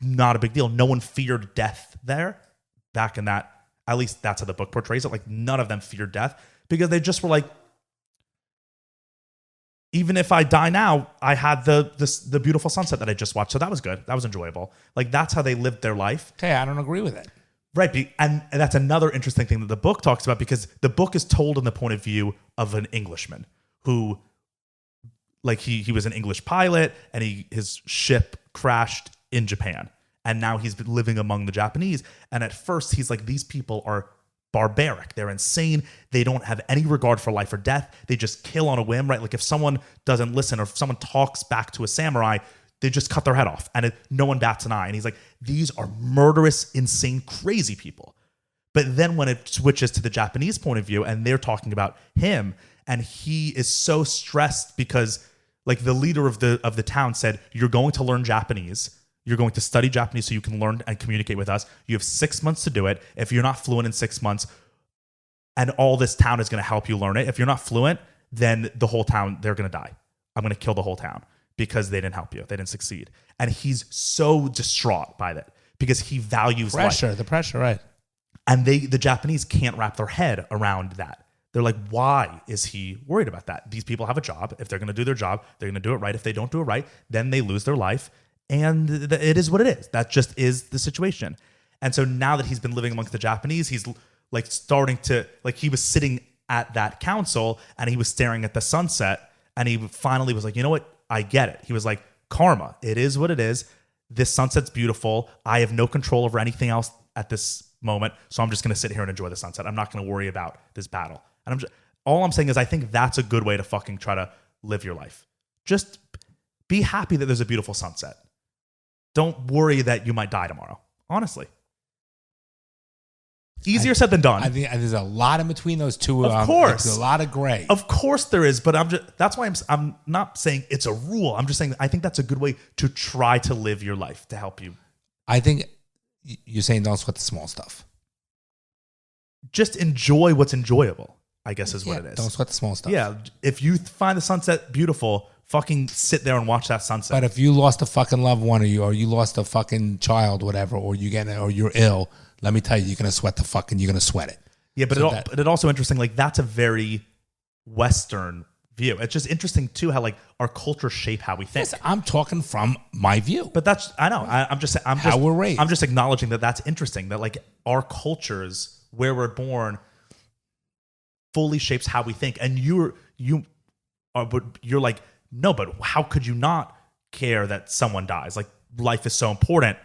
S2: not a big deal. No one feared death there back in that. At least that's how the book portrays it. None of them feared death because they just were even if I die now, I had the beautiful sunset that I just watched. So that was good. That was enjoyable. Like that's how they lived their life.
S3: Okay, I don't agree with it.
S2: Right. And that's another interesting thing that the book talks about, because the book is told in the point of view of an Englishman who, like he was an English pilot and his ship crashed in Japan. And now he's been living among the Japanese. And at first he's like, these people are barbaric. They're insane. They don't have any regard for life or death. They just kill on a whim, right? Like if someone doesn't listen or if someone talks back to a samurai, they just cut their head off and no one bats an eye. And he's like, these are murderous, insane, crazy people. But then when it switches to the Japanese point of view and they're talking about him, and he is so stressed because like the leader of the town said, you're going to learn Japanese. You're going to study Japanese so you can learn and communicate with us. You have 6 months to do it. If you're not fluent in 6 months, and all this town is going to help you learn it. If you're not fluent, then the whole town, they're going to die. I'm going to kill the whole town because they didn't help you. They didn't succeed. And he's so distraught by that because he values life.
S3: The pressure, right.
S2: And the Japanese can't wrap their head around that. They're like, why is he worried about that? These people have a job. If they're going to do their job, they're going to do it right. If they don't do it right, then they lose their life. And it is what it is. That just is the situation. And so now that he's been living amongst the Japanese, he's like starting to, like he was sitting at that council and he was staring at the sunset and he finally was like, you know what? I get it. He was like, karma, it is what it is. This sunset's beautiful. I have no control over anything else at this moment. So I'm just going to sit here and enjoy the sunset. I'm not going to worry about this battle. And all I'm saying is I think that's a good way to fucking try to live your life. Just be happy that there's a beautiful sunset. Don't worry that you might die tomorrow. Honestly. Easier said than done.
S3: I think there's a lot in between those two.
S2: Of course.
S3: There's a lot of gray.
S2: Of course there is, but that's why I'm not saying it's a rule. I'm just saying I think that's a good way to try to live your life to help you.
S3: I think you're saying don't sweat the small stuff.
S2: Just enjoy what's enjoyable, I guess is what it is.
S3: Don't sweat the small stuff.
S2: Yeah. If you find the sunset beautiful, fucking sit there and watch that sunset.
S3: But if you lost a fucking loved one or you lost a fucking child, whatever, or you're ill, let me tell you, you're going to sweat it.
S2: Yeah, but it's also interesting. Like that's a very Western view. It's just interesting too how like our culture shape how we think.
S3: Yes, I'm talking from my view.
S2: But I know. I'm
S3: how we're raised.
S2: I'm just acknowledging that that's interesting. That like our cultures, where we're born, fully shapes how we think. And you're like, no, but how could you not care that someone dies? Like life is so important.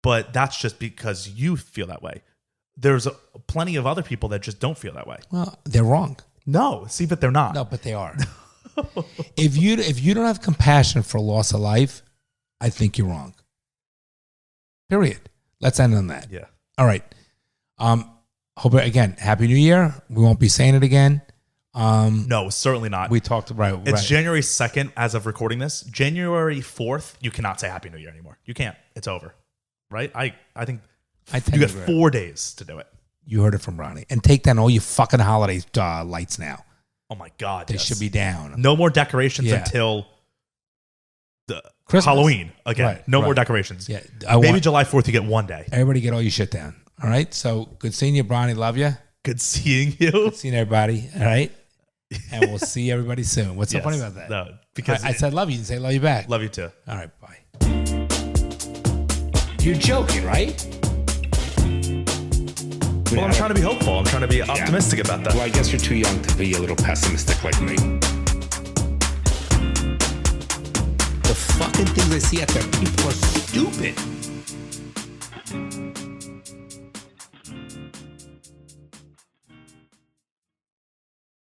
S2: But that's just because you feel that way. There's plenty of other people that just don't feel that way.
S3: Well, they're wrong.
S2: No, see, but they're not.
S3: No, but they are. If you don't have compassion for loss of life, I think you're wrong. Period. Let's end on that.
S2: Yeah.
S3: All right. Hope again, Happy New Year. We won't be saying it again.
S2: No, certainly not.
S3: We talked right.
S2: It's January 2nd as of recording this. January 4th, you cannot say Happy New Year anymore. You can't. It's over. Right? I think you got 4 days to do it.
S3: You heard it from Ronnie. And take down all your fucking holiday lights now.
S2: Oh my God.
S3: They should be down.
S2: No more decorations until the Halloween. Again.
S3: Right,
S2: no more decorations.
S3: Yeah.
S2: Maybe July 4th you get 1 day.
S3: Everybody get all your shit down. All right? So good seeing you, Bronny. Love you.
S2: Good seeing you.
S3: Good seeing everybody. All right? And we'll see everybody soon. What's so funny about that?
S2: No, because
S3: I said love you. You say love you back.
S2: Love you too.
S3: All right. Bye. You're joking, right?
S2: Well, I'm trying to be hopeful. I'm trying to be optimistic about that.
S3: Well, I guess you're too young to be a little pessimistic like me.
S1: The fucking things I see out there, people are stupid.